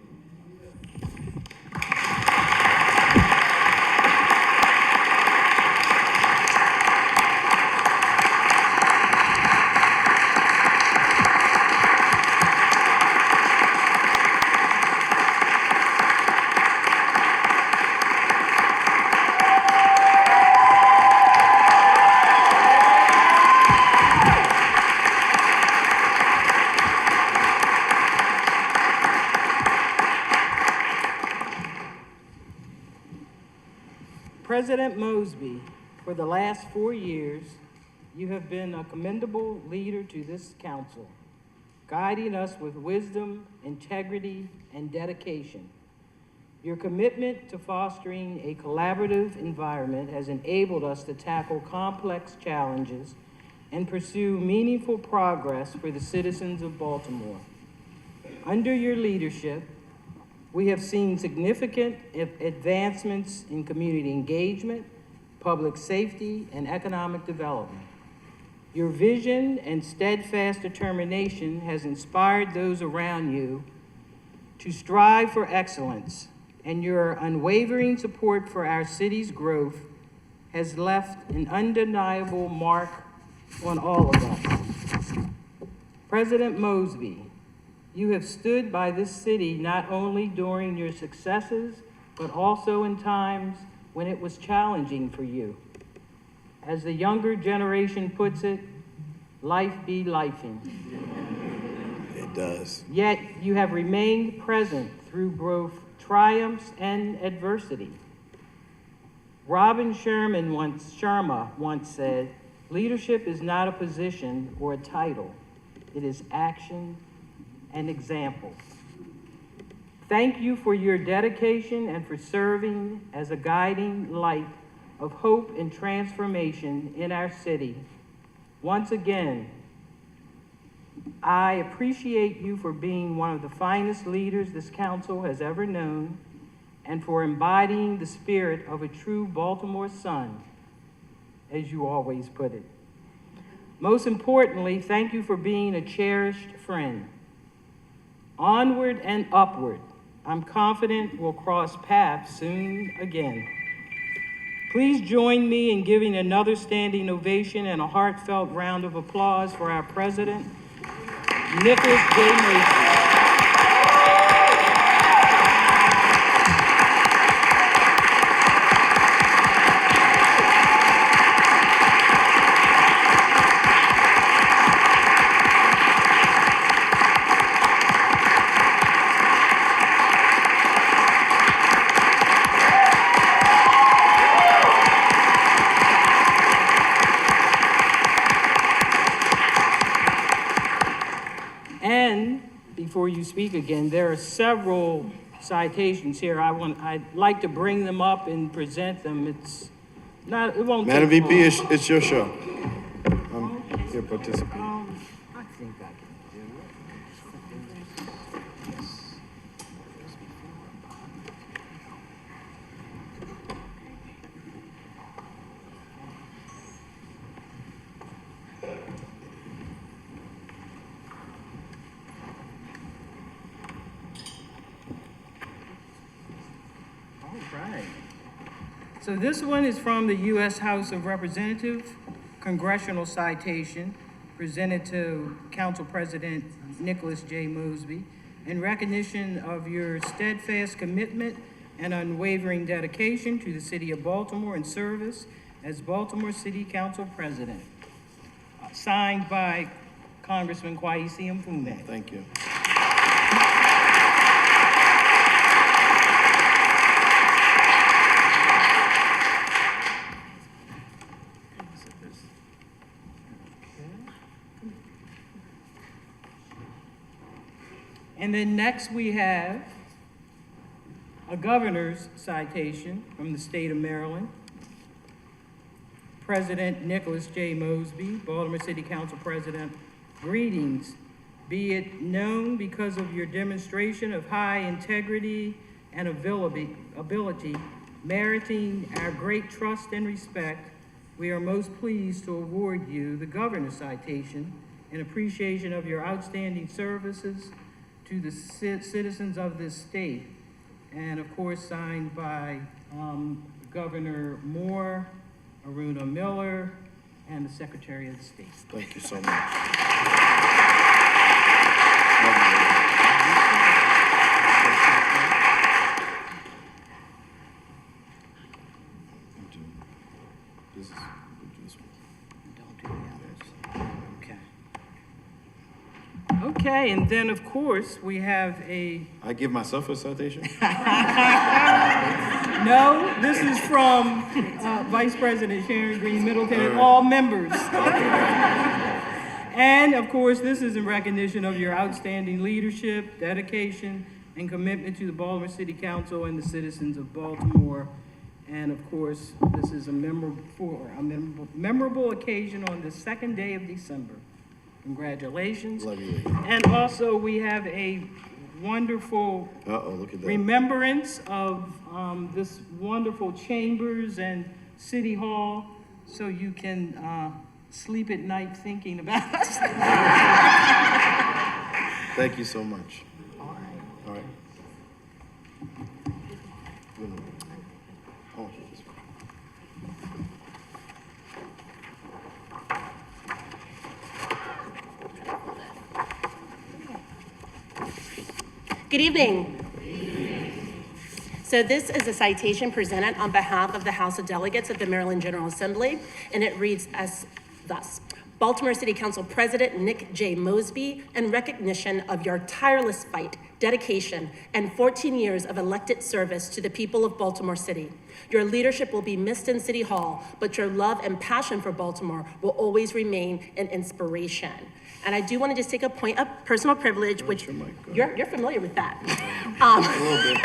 President Mosby, for the last 4 years, you have been a commendable leader to this council, guiding us with wisdom, integrity, and dedication. Your commitment to fostering a collaborative environment has enabled us to tackle complex challenges and pursue meaningful progress for the citizens of Baltimore. Under your leadership, we have seen significant advancements in community engagement, public safety, and economic development. Your vision and steadfast determination has inspired those around you to strive for excellence, and your unwavering support for our city's growth has left an undeniable mark on all of us. President Mosby, you have stood by this city not only during your successes, but also in times when it was challenging for you. As the younger generation puts it, life be lifing. It does. Yet you have remained present through both triumphs and adversity. Robin Sharma once said, "Leadership is not a position or a title. It is action and example." Thank you for your dedication and for serving as a guiding light of hope and transformation in our city. Once again, I appreciate you for being one of the finest leaders this council has ever known and for embodying the spirit of a true Baltimore son, as you always put it. Most importantly, thank you for being a cherished friend. Onward and upward, I'm confident we'll cross paths soon again. Please join me in giving another standing ovation and a heartfelt round of applause for our president, Nicholas J. Mosby. Before you speak again, there are several citations here. I'd like to bring them up and present them. It won't Madam take VP, long. it's your show. I'm here participating. I think I can do it. Right. So this one is from the U.S. House of Representatives, congressional citation. presented to Council President Nicholas J. Mosby in recognition of your steadfast commitment and unwavering dedication to the city of Baltimore and service as Baltimore City Council President. Signed by Congressman Kweisi Mfume. Thank you. And then next we have a governor's citation from the state of Maryland. President Nicholas J. Mosby, Baltimore City Council President, greetings. Be it known because of your demonstration of high integrity and ability, meriting our great trust and respect, we are most pleased to award you the governor's citation in appreciation of your outstanding services to the citizens of this state. And of course, signed by Governor Moore, Aruna Miller, and the Secretary of State. Thank you so much. Okay, and then of course, we have a, I give myself a citation? no, this is from Vice President Sharon Green Middleton and all members. And of course, this is in recognition of your outstanding leadership, dedication, and commitment to the Baltimore City Council and the citizens of Baltimore. And of course, this is a memorable occasion on the second day of December. Congratulations. Love you. And also, we have a wonderful Look at that. remembrance of this wonderful chambers and City Hall, so you can sleep at night thinking about us. Thank you so much. All right. All right. Oh, this- Good evening. So this is a citation presented on behalf of the House of Delegates of the Maryland General Assembly, and it reads as thus. Baltimore City Council President Nick J. Mosby, in recognition of your tireless fight, dedication, and 14 years of elected service to the people of Baltimore City. Your leadership will be missed in City Hall, but your love and passion for Baltimore will always remain an inspiration. And I do want to just take a point of personal privilege, which you're familiar with that. A little bit.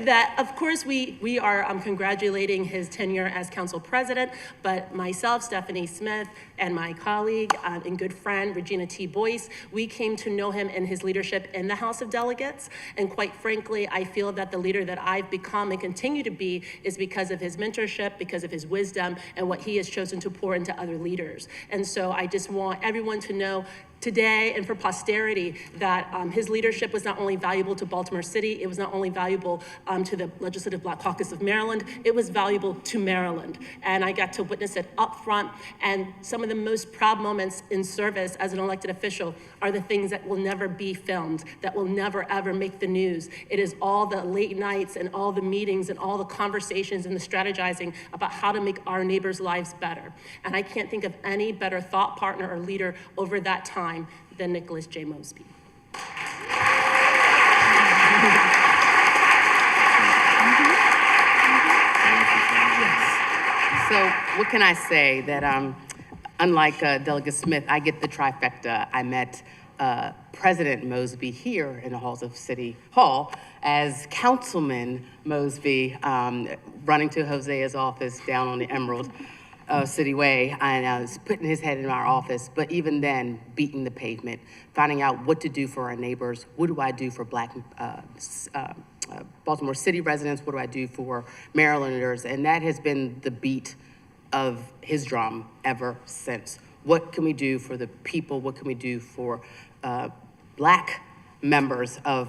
That, of course, we are congratulating his tenure as council president, but myself, Stephanie Smith, and my colleague and good friend, Regina T. Boyce, we came to know him in his leadership in the House of Delegates. And quite frankly, I feel that the leader that I've become and continue to be is because of his mentorship, because of his wisdom, and what he has chosen to pour into other leaders. And so I just want everyone to know today and for posterity that his leadership was not only valuable to Baltimore City, it was not only valuable to the Legislative Black Caucus of Maryland, it was valuable to Maryland. And I got to witness it up front, and some of the most proud moments in service as an elected official are the things that will never be filmed, that will never ever make the news. It is all the late nights and all the meetings and all the conversations and the strategizing about how to make our neighbors' lives better. And I can't think of any better thought partner or leader over that time than Nicholas J. Mosby. So what can I say that unlike Delegate Smith, I get the trifecta. I met President Mosby here in the halls of City Hall as Councilman Mosby running to Hosea's office down on the Emerald City Way, and I was putting his head in our office, but even then, beating the pavement, finding out what to do for our neighbors. What do I do for Black Baltimore City residents? What do I do for Marylanders? And that has been the beat of his drum ever since. What can we do for the people? What can we do for Black members of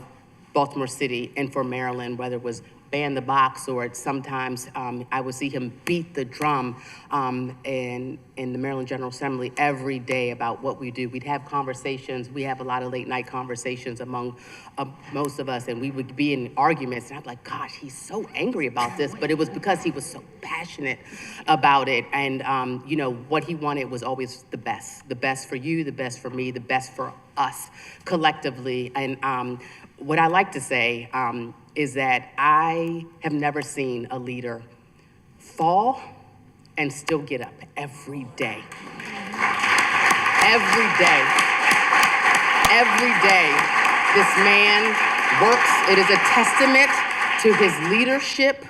Baltimore City and for Maryland, whether it was band the box or sometimes I would see him beat the drum in the Maryland General Assembly every day about what we do. We'd have conversations. We have a lot of late night conversations among most of us, and we would be in arguments, and I'd be like, gosh, he's so angry about this, but it was because he was so passionate about it, and you know, what he wanted was always the best for you, the best for me, the best for us collectively. And what I like to say is that I have never seen a leader fall and still get up every day. Every day. Every day, this man works. It is a testament to his leadership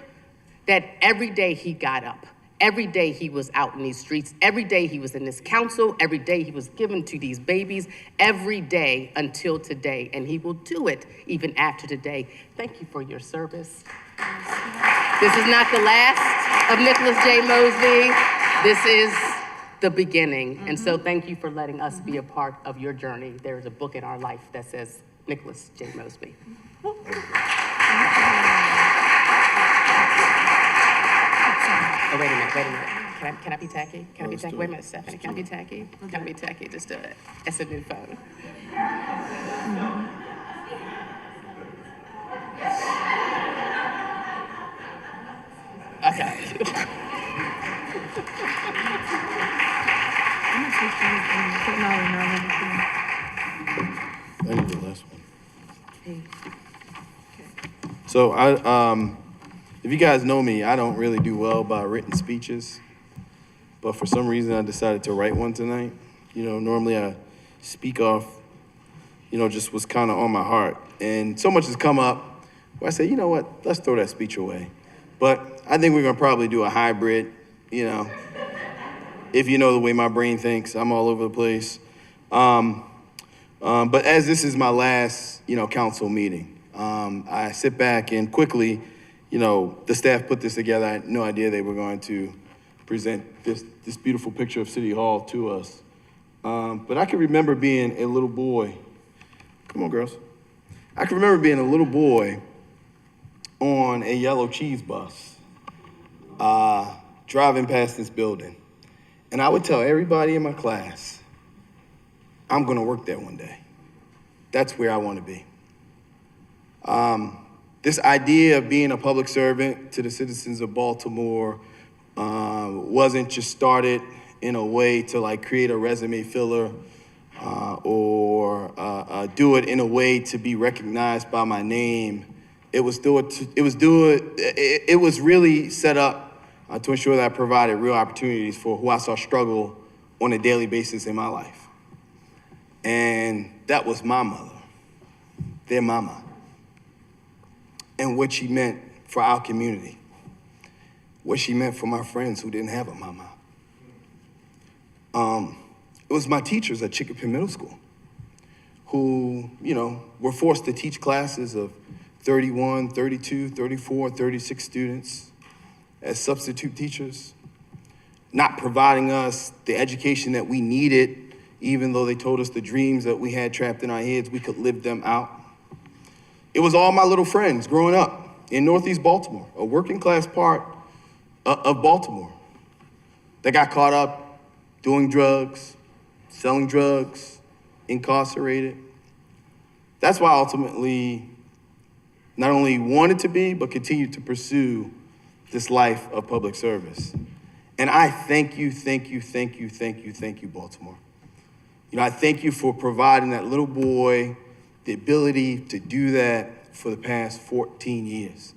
that every day he got up. Every day he was out in these streets. Every day he was in this council. Every day he was given to these babies. Every day until today. And he will do it even after today. Thank you for your service. This is not the last of Nicholas J. Mosby. This is the beginning. And so thank you for letting us be a part of your journey. There is a book in our life that says Nicholas J. Mosby. Oh, wait a minute. Can I be tacky? Can I be tacky? Wait a minute, Stephanie. Can I be tacky? Can I be tacky? Just do it. It's a new phone. Okay. I need the last one. So if you guys know me, I don't really do well by written speeches, but for some reason I decided to write one tonight. You know, normally I speak off, you know, just what's kind of on my heart. And so much has come up where I say, you know what, let's throw that speech away. But I think we're gonna probably do a hybrid, you know. If you know the way my brain thinks, I'm all over the place. But as this is my last, you know, council meeting, I sit back and quickly, you know, the staff put this together. I had no idea they were going to present this beautiful picture of City Hall to us. But I can remember being a little boy. Come on, girls. I can remember being a little boy on a yellow cheese bus, driving past this building. And I would tell everybody in my class, I'm gonna work there one day. That's where I wanna be. This idea of being a public servant to the citizens of Baltimore wasn't just started in a way to like create a resume filler or do it in a way to be recognized by my name. It was really set up to ensure that I provided real opportunities for who I saw struggle on a daily basis in my life. And that was my mother, their mama, and what she meant for our community, what she meant for my friends who didn't have a mama. It was my teachers at Chicopee Middle School who, you know, were forced to teach classes of 31, 32, 34, 36 students as substitute teachers, not providing us the education that we needed, even though they told us the dreams that we had trapped in our heads, we could live them out. It was all my little friends growing up in Northeast Baltimore, a working class part of Baltimore, that got caught up doing drugs, selling drugs, incarcerated. That's why I ultimately not only wanted to be, but continued to pursue this life of public service. And I thank you, Baltimore. You know, I thank you for providing that little boy the ability to do that for the past 14 years.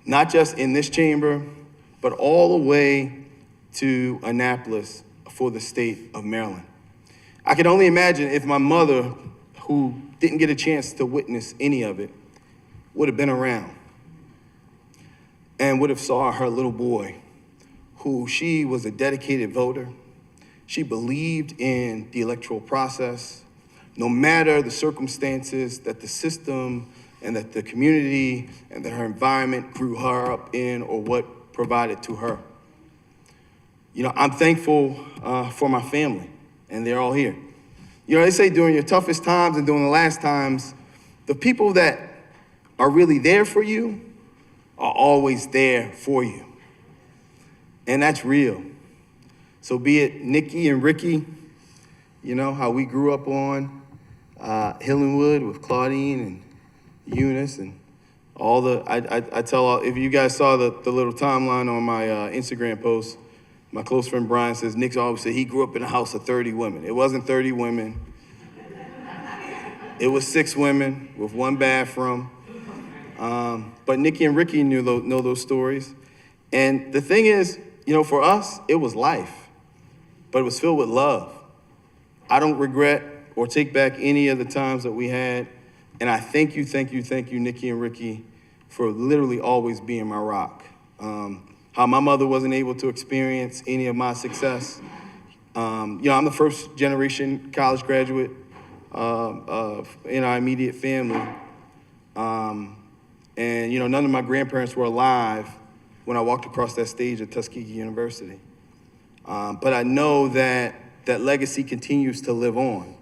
Not just in this chamber, but all the way to Annapolis for the state of Maryland. I can only imagine if my mother, who didn't get a chance to witness any of it, would have been around and would have saw her little boy, who she was a dedicated voter. She believed in the electoral process, no matter the circumstances that the system and that the community and that her environment grew her up in or what provided to her. You know, I'm thankful for my family, and they're all here. You know, they say during your toughest times and during the last times, the people that are really there for you are always there for you. And that's real. So be it Nikki and Ricky, you know, how we grew up on Hillingwood with Claudine and Eunice and all the, I tell all, if you guys saw the little timeline on my Instagram post, my close friend Brian says, Nick always said he grew up in a house of 30 women. It wasn't 30 women. It was 6 women with 1 bathroom. But Nikki and Ricky know those stories. And the thing is, you know, for us, it was life, but it was filled with love. I don't regret or take back any of the times that we had. And I thank you, Nikki and Ricky, for literally always being my rock. How my mother wasn't able to experience any of my success. You know, I'm the first generation college graduate in our immediate family. And, you know, none of my grandparents were alive when I walked across that stage at Tuskegee University. But I know that that legacy continues to live on.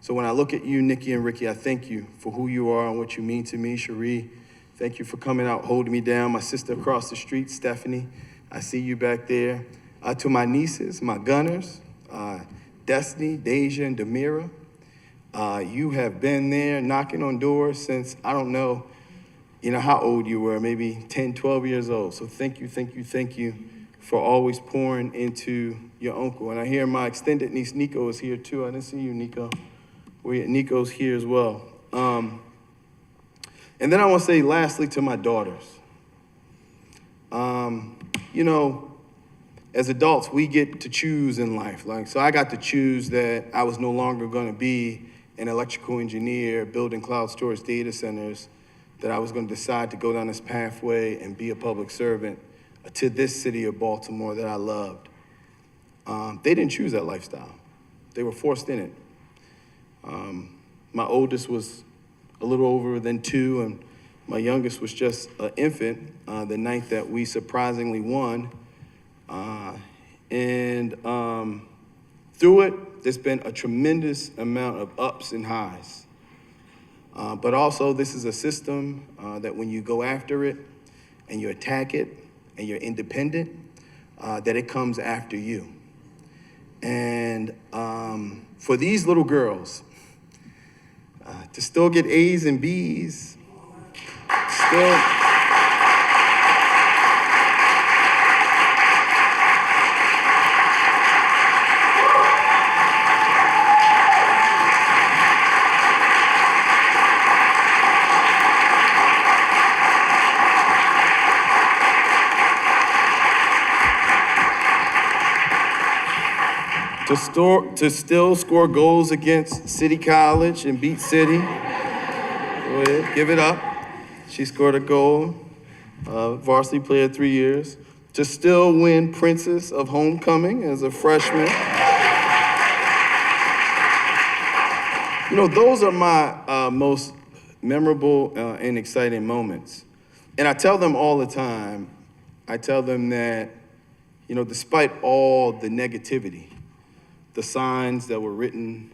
So when I look at you, Nikki and Ricky, I thank you for who you are and what you mean to me. Cherie, thank you for coming out, holding me down. My sister across the street, Stephanie, I see you back there. To my nieces, my Gunners, Destiny, Deja, and Demira, you have been there knocking on doors since, I don't know, you know, how old you were, maybe 10, 12 years old. So thank you for always pouring into your uncle. And I hear my extended niece, Nico, is here too. I didn't see you, Nico. Nico's here as well. And then I want to say lastly to my daughters, you know, as adults, we get to choose in life. Like, so I got to choose that I was no longer going to be an electrical engineer building cloud storage data centers, that I was going to decide to go down this pathway and be a public servant to this city of Baltimore that I loved. They didn't choose that lifestyle. They were forced in it. My oldest was a little over than 2, and my youngest was just an infant the night that we surprisingly won. Through it, there's been a tremendous amount of ups and highs. But also, this is a system that when you go after it and you attack it and you're independent, that it comes after you. And for these little girls, to still get A's and B's, still, to still score goals against City College and beat City. Go ahead, give it up. She scored a goal, varsity player 3 years. To still win Princess of Homecoming as a freshman. You know, those are my most memorable and exciting moments. And I tell them all the time, I tell them that, you know, despite all the negativity, the signs that were written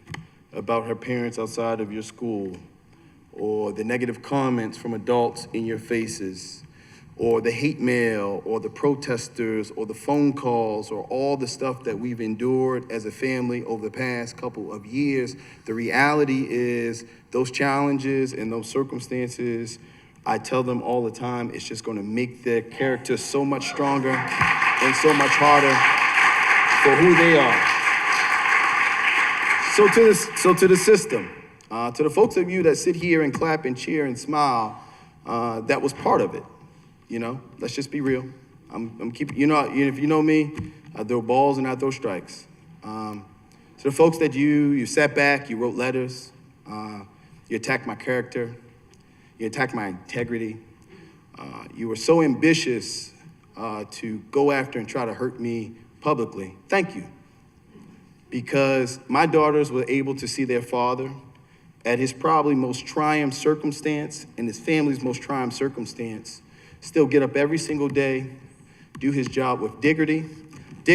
about her parents outside of your school, or the negative comments from adults in your faces, or the hate mail, or the protesters, or the phone calls, or all the stuff that we've endured as a family over the past couple of years, the reality is those challenges and those circumstances, I tell them all the time, it's just gonna make their character so much stronger and so much harder for who they are. So to the system, to the folks of you that sit here and clap and cheer and smile, that was part of it. You know, let's just be real. I'm keeping, you know, if you know me, I throw balls and I throw strikes. To the folks that you sat back, you wrote letters, you attacked my character, you attacked my integrity. You were so ambitious to go after and try to hurt me publicly. Thank you. Because my daughters were able to see their father at his probably most trying circumstance and his family's most trying circumstance, still get up every single day, do his job with integrity. I'm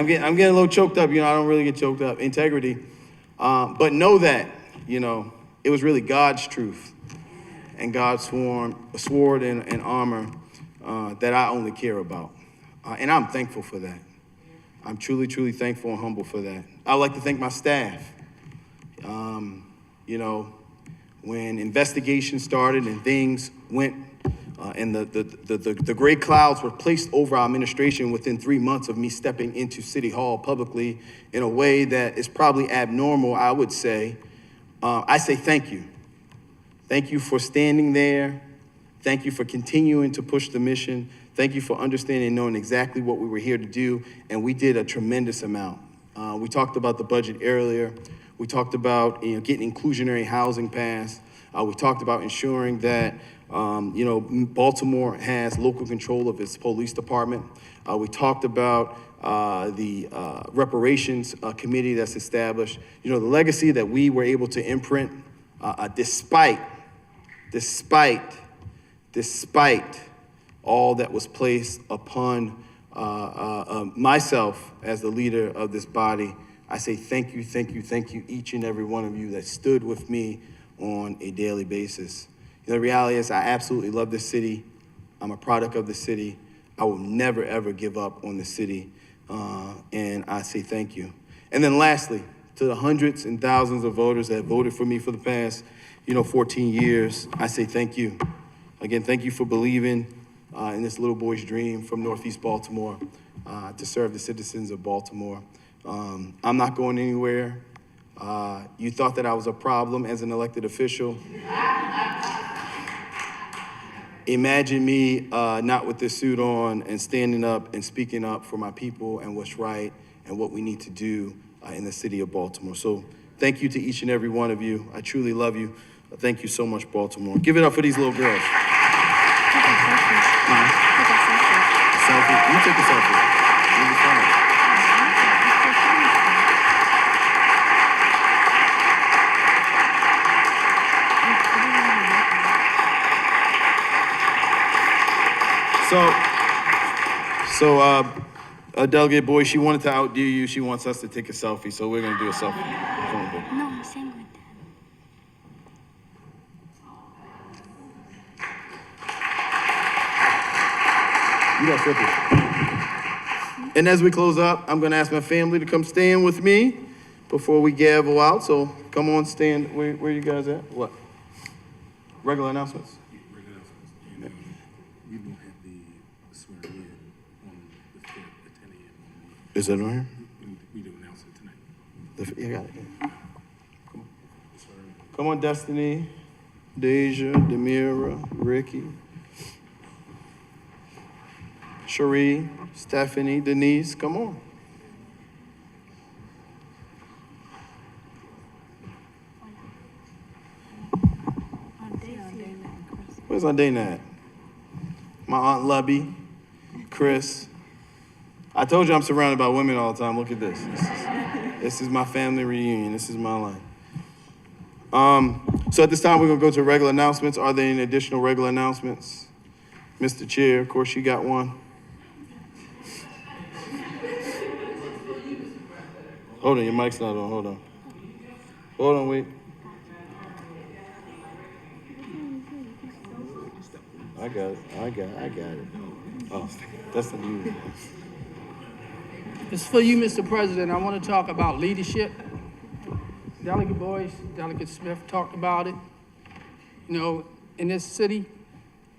getting a little choked up, you know, I don't really get choked up. Integrity, But know that, you know, it was really God's truth and God's sword and armor that I only care about. And I'm thankful for that. I'm truly, truly thankful and humble for that. I'd like to thank my staff. You know, when investigations started and things went, and the gray clouds were placed over our administration within 3 months of me stepping into City Hall publicly in a way that is probably abnormal, I would say, I say thank you. Thank you for standing there. Thank you for continuing to push the mission. Thank you for understanding and knowing exactly what we were here to do, and we did a tremendous amount. We talked about the budget earlier. We talked about getting inclusionary housing passed. We talked about ensuring that Baltimore has local control of its police department. We talked about the reparations committee that's established. You know, the legacy that we were able to imprint despite all that was placed upon myself as the leader of this body. I say thank you, thank you, thank you, each and every one of you that stood with me on a daily basis. You know, the reality is I absolutely love this city. I'm a product of the city. I will never, ever give up on the city. And I say thank you. And then lastly, to the hundreds and thousands of voters that have voted for me for the past, 14 years, I say thank you. Again, thank you for believing in this little boy's dream from Northeast Baltimore to serve the citizens of Baltimore. I'm not going anywhere. You thought that I was a problem as an elected official. Imagine me not with this suit on and standing up and speaking up for my people and what's right and what we need to do in the city of Baltimore. So thank you to each and every one of you. I truly love you. Thank you so much, Baltimore. Give it up for these little girls. Selfie? You take a selfie. Leave the phone. So, Delegate Boyd, she wanted to outdo you. She wants us to take a selfie, so we're gonna do a selfie. Come on, baby. No, I'm saying with You got 50. And as we close up, I'm gonna ask my family to come stand with me before we gavel out. So come on, stand. Where you guys at? What? Regular announcements? We will have the swearing in on the 5th at 10 a.m. Is that on here? We do announce it tonight. Yeah, I got it. Come on. Come on, Destiny, Deja, Demira, Ricky, Cherie, Stephanie, Denise, come on. Where's our day at? My Aunt Lubby, Chris. I told you I'm surrounded by women all the time. Look at this. This is my family reunion. This is my life. So at this time, we're gonna go to regular announcements. Are there any additional regular announcements? Mr. Chair, of course, you got one. Hold on, your mic's not on, hold on. Hold on, wait. I got it. Oh, that's the new. It's for you, Mr. President. I want to talk about leadership. Delegate Boyce, Delegate Smith talked about it. You know, in this city,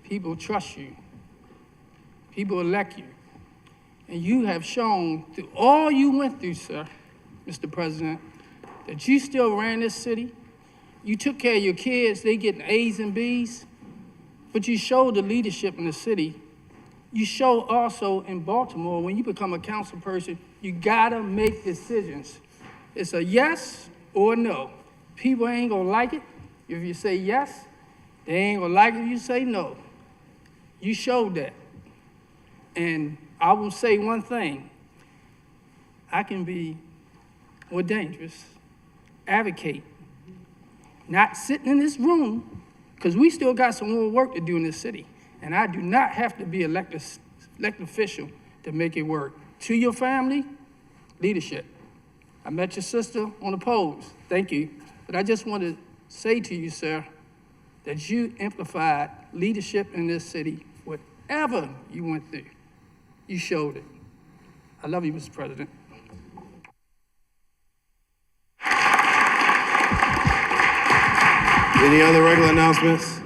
people trust you. People elect you. And you have shown through all you went through, sir, Mr. President, that you still ran this city. You took care of your kids, they getting A's and B's, but you showed the leadership in the city. You show also in Baltimore, when you become a council person, you gotta make decisions. It's a yes or a no. People ain't gonna like it if you say yes. They ain't gonna like it if you say no. You showed that. And I will say one thing. I can be more dangerous, advocate, not sitting in this room, because we still got some more work to do in this city. And I do not have to be elected official to make it work. To your family, leadership. I I met your sister on the polls. Thank you. But I just want to say to you, sir, that you amplified leadership in this city. Whatever you went through, you showed it. I love you, Mr. President. Any other regular announcements?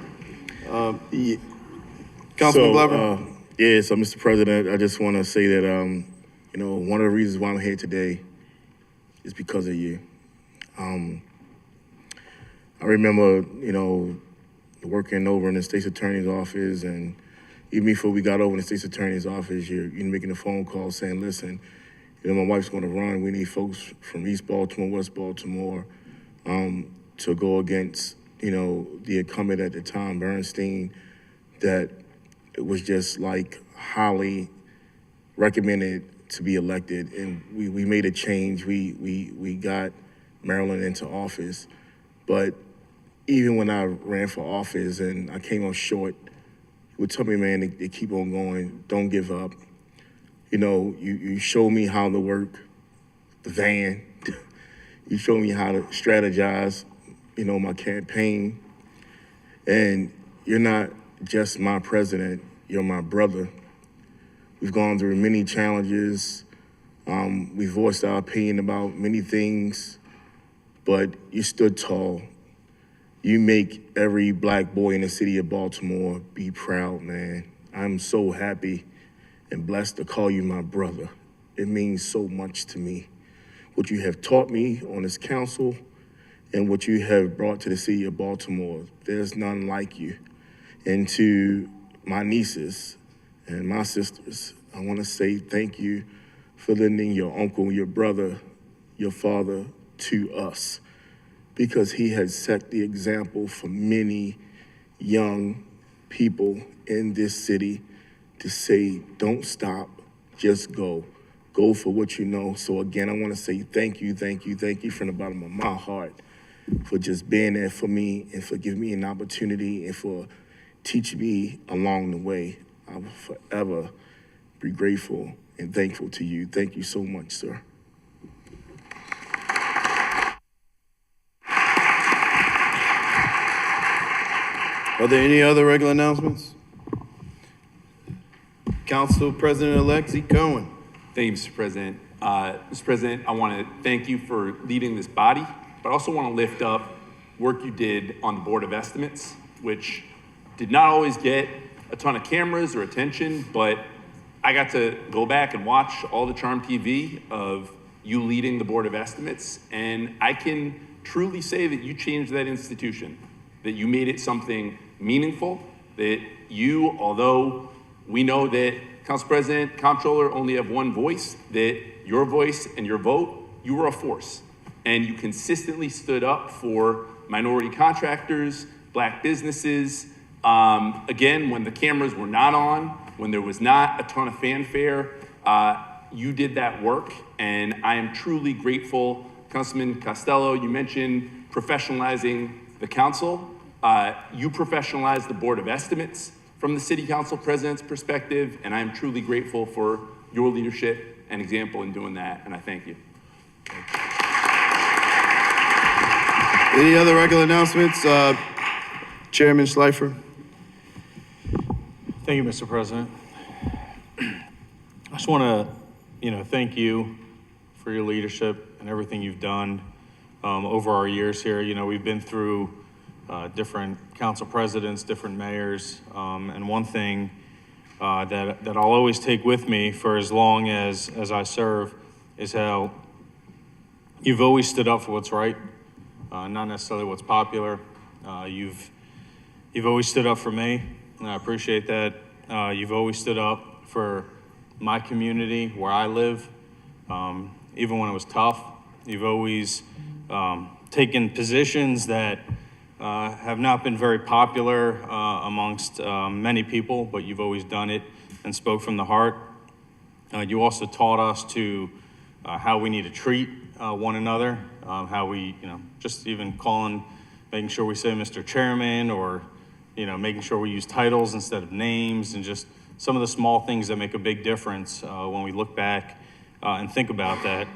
Councilman Glover? So Mr. President, I just want to say that, you know, one of the reasons why I'm here today is because of you. I remember, you know, working over in the state's attorney's office, and even before we got over in the state's attorney's office, you're making a phone call saying, listen, you know, my wife's going to run. We need folks from East Baltimore, West Baltimore, to go against, you know, the incumbent at the time, Bernstein, that it was just like highly recommended to be elected. And we made a change. We got Maryland into office. But even when I ran for office and I came up short, he would tell me, man, to keep on going, don't give up. You know, you showed me how to work the van. You showed me how to strategize, you know, my campaign. And you're not just my president, you're my brother. We've gone through many challenges. We've voiced our opinion about many things, but you stood tall. You make every black boy in the city of Baltimore be proud, man. I'm so happy and blessed to call you my brother. It means so much to me. What you have taught me on this council and what you have brought to the city of Baltimore, there's none like you. And to my nieces and my sisters, I want to say thank you for lending your uncle, your brother, your father to us, because he has set the example for many young people in this city to say, don't stop, just go. Go for what you know. So again, I want to say thank you from the bottom of my heart for just being there for me and for giving me an opportunity and for teaching me along the way. I will forever be grateful and thankful to you. Thank you so much, sir. Are there any other regular announcements? Council President-elect Zeke Cohen. Thank you, Mr. President. Mr. President, I want to thank you for leading this body, but I also want to lift up work you did on the Board of Estimates, which did not always get a ton of cameras or attention, but I got to go back and watch all the Charm TV of you leading the Board of Estimates, and I can truly say that you changed that institution, that you made it something meaningful, that you, although we know that Council President, Comptroller only have one voice, that your voice and your vote, you were a force. And you consistently stood up for minority contractors, black businesses. Again, when the cameras were not on, when there was not a ton of fanfare, you did that work. And I am truly grateful. Councilman Costello, you mentioned professionalizing the council. You professionalized the Board of Estimates from the City Council President's perspective, and I am truly grateful for your leadership and example in doing that, and I thank you. Any other regular announcements? Chairman Schleifer. Thank you, Mr. President. I just want to, thank you for your leadership and everything you've done over our years here. We've been through different council presidents, different mayors, and one thing that I'll always take with me for as long as I serve is how you've always stood up for what's right, not necessarily what's popular. You've always stood up for me, and I appreciate that. You've always stood up for my community where I live, even when it was tough. You've always taken positions that have not been very popular amongst many people, but you've always done it and spoke from the heart. You also taught us to how we need to treat one another, how we, just even making sure we say Mr. Chairman, or, making sure we use titles instead of names, and just some of the small things that make a big difference when we look back and think about that.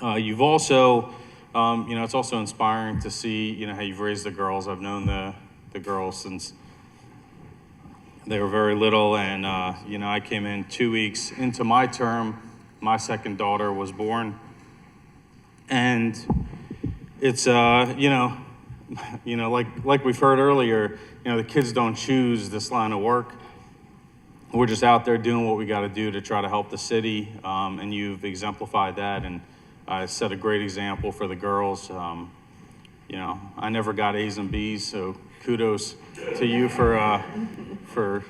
You've also, it's also inspiring to see, how you've raised the girls. I've known the girls since they were very little, and, I came in 2 weeks into my term. My second daughter was born. And it's, like we've heard earlier, the kids don't choose this line of work. We're just out there doing what we got to do to try to help the city, and you've exemplified that and set a great example for the girls. I never got A's and B's, so kudos to you for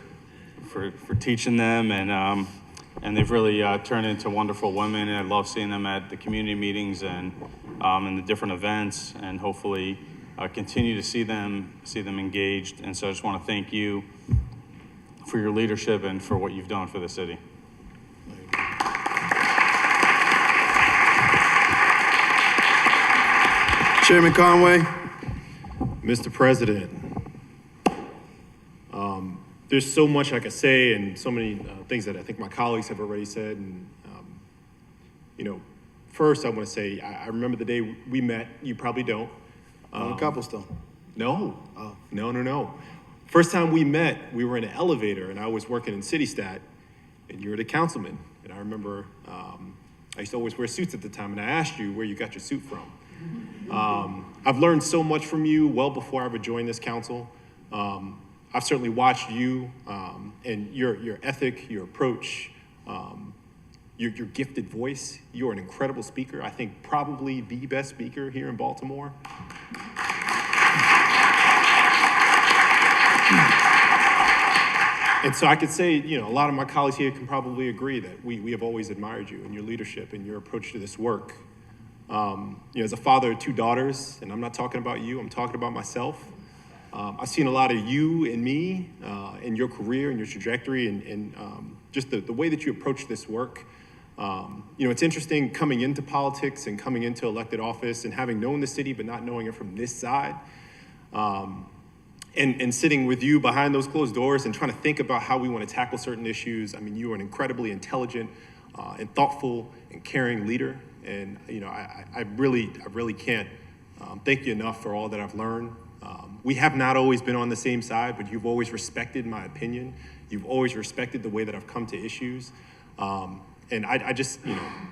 teaching them, and they've really turned into wonderful women. And I love seeing them at the community meetings and the different events, and hopefully continue to see them engaged. And so I just want to thank you for your leadership and for what you've done for the city. Chairman Conway. Mr. President, there's so much I could say and so many things that I think my colleagues have already said. And, first I want to say, I remember the day we met. You probably don't. On Cobblestone. No. No. First time we met, we were in an elevator and I was working in CityStat and you were the councilman. And I remember I used to always wear suits at the time, and I asked you where you got your suit from. I've learned so much from you well before I ever joined this council. I've certainly watched you and your ethic, your approach, your gifted voice. You're an incredible speaker. I think probably the best speaker here in Baltimore. And so I could say, a lot of my colleagues here can probably agree that we have always admired you and your leadership and your approach to this work. As a father of 2 daughters, and I'm not talking about you, I'm talking about myself. I've seen a lot of you and me in your career and your trajectory and just the way that you approach this work. It's interesting coming into politics and coming into elected office and having known the city but not knowing it from this side. And sitting with you behind those closed doors and trying to think about how we want to tackle certain issues. I mean, you are an incredibly intelligent and thoughtful and caring leader. And, I really can't thank you enough for all that I've learned. We have not always been on the same side, but you've always respected my opinion. You've always respected the way that I've come to issues. And I just,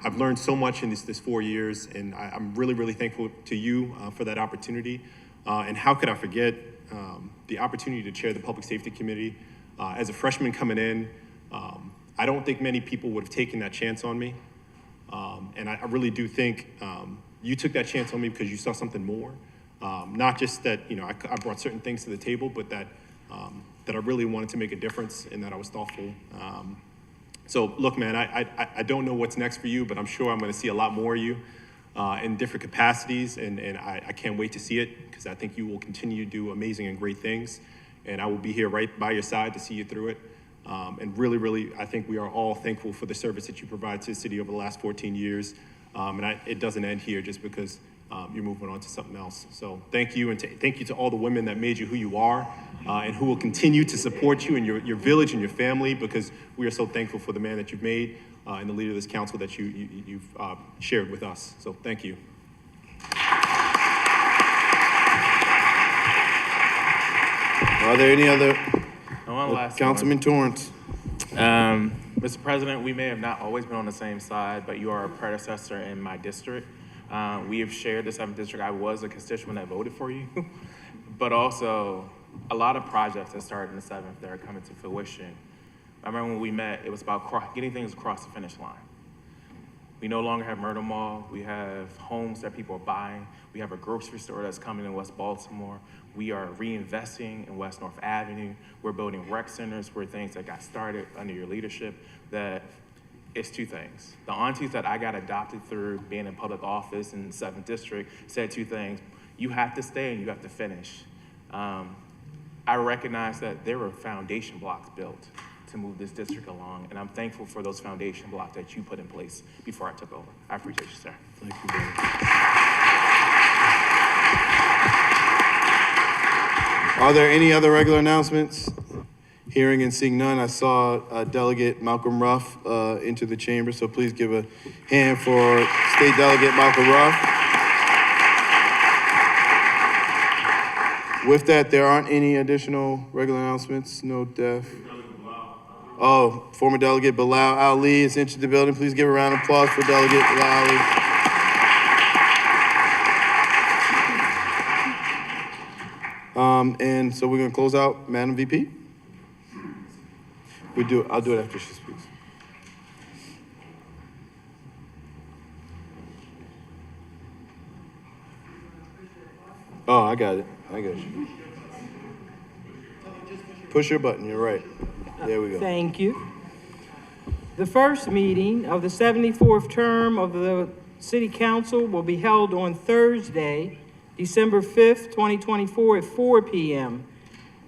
I've learned so much in this 4 years, and I'm really, really thankful to you for that opportunity. And how could I forget the opportunity to chair the Public Safety Committee? As a freshman coming in, I don't think many people would have taken that chance on me. And I really do think you took that chance on me because you saw something more. Not just that, I brought certain things to the table, but that I really wanted to make a difference and that I was thoughtful. So look, man, I don't know what's next for you, but I'm sure I'm going to see a lot more of you in different capacities. And I can't wait to see it because I think you will continue to do amazing and great things. And I will be here right by your side to see you through it. And really, really, I think we are all thankful for the service that you provide to the city over the last 14 years. It doesn't end here just because you're moving on to something else. So thank you, and thank you to all the women that made you who you are and who will continue to support you and your village and your family, because we are so thankful for the man that you've made and the leader of this council that you've shared with us. So thank you. Are there any other? One last Councilman Torrance. Mr. President, we may have not always been on the same side, but you are a predecessor in my district. We have shared the 7th district. I was a constituent that voted for you, but also a lot of projects that started in the 7th that are coming to fruition. I remember when we met, it was about getting things across the finish line. We no longer have Myrtle Mall. We have homes that people are buying. We have a grocery store that's coming in West Baltimore. We are reinvesting in West North Avenue. We're building rec centers where things that got started under your leadership. That it's 2 things. The aunties that I got adopted through being in public office in the 7th district said 2 things. You have to stay and you have to finish. I recognize that there were foundation blocks built to move this district along, and I'm thankful for those foundation blocks that you put in place before I took over. I appreciate you, sir. Thank you very much. Are there any other regular announcements? Hearing and seeing none, I saw Delegate Malcolm Ruff into the chamber, so please give a hand for State Delegate Malcolm Ruff. With that, there aren't any additional regular announcements, no deaf. Oh, former Delegate Bilal Ali is into the building. Please give a round of applause for Delegate Bilal Ali. And so we're gonna close out, Madam VP? I'll do it after she speaks. Oh, I got it. I got you. Push your button, you're right. There we go. Thank you. The first meeting of the 74th term of the City Council will be held on Thursday, December 5th, 2024 at 4 p.m.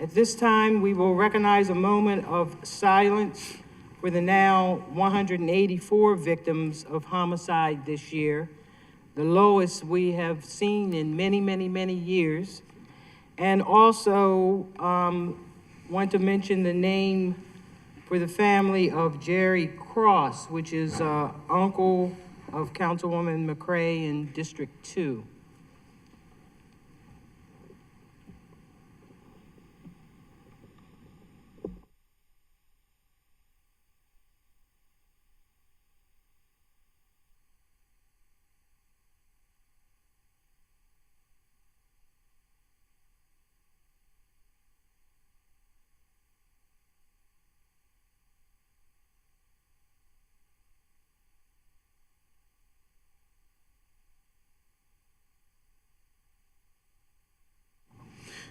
At this time, we will recognize a moment of silence for the now 184 victims of homicide this year, the lowest we have seen in many, many, many years. And also want to mention the name for the family of Jerry Cross, which is uncle of Councilwoman McCray in District 2.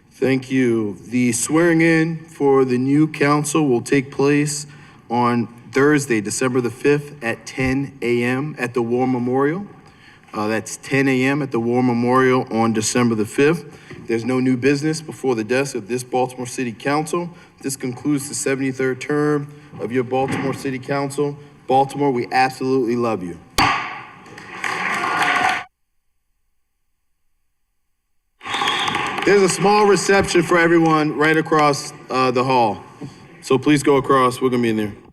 Thank you. The swearing in for the new council will take place on Thursday, December the 5th at 10 a.m. at the War Memorial. That's 10 a.m. at the War Memorial on December the 5th. There's no new business before the desk of this Baltimore City Council. This concludes the 73rd term of your Baltimore City Council. Baltimore, we absolutely love you. There's a small reception for everyone right across the hall. So please go across. We're going to be in there.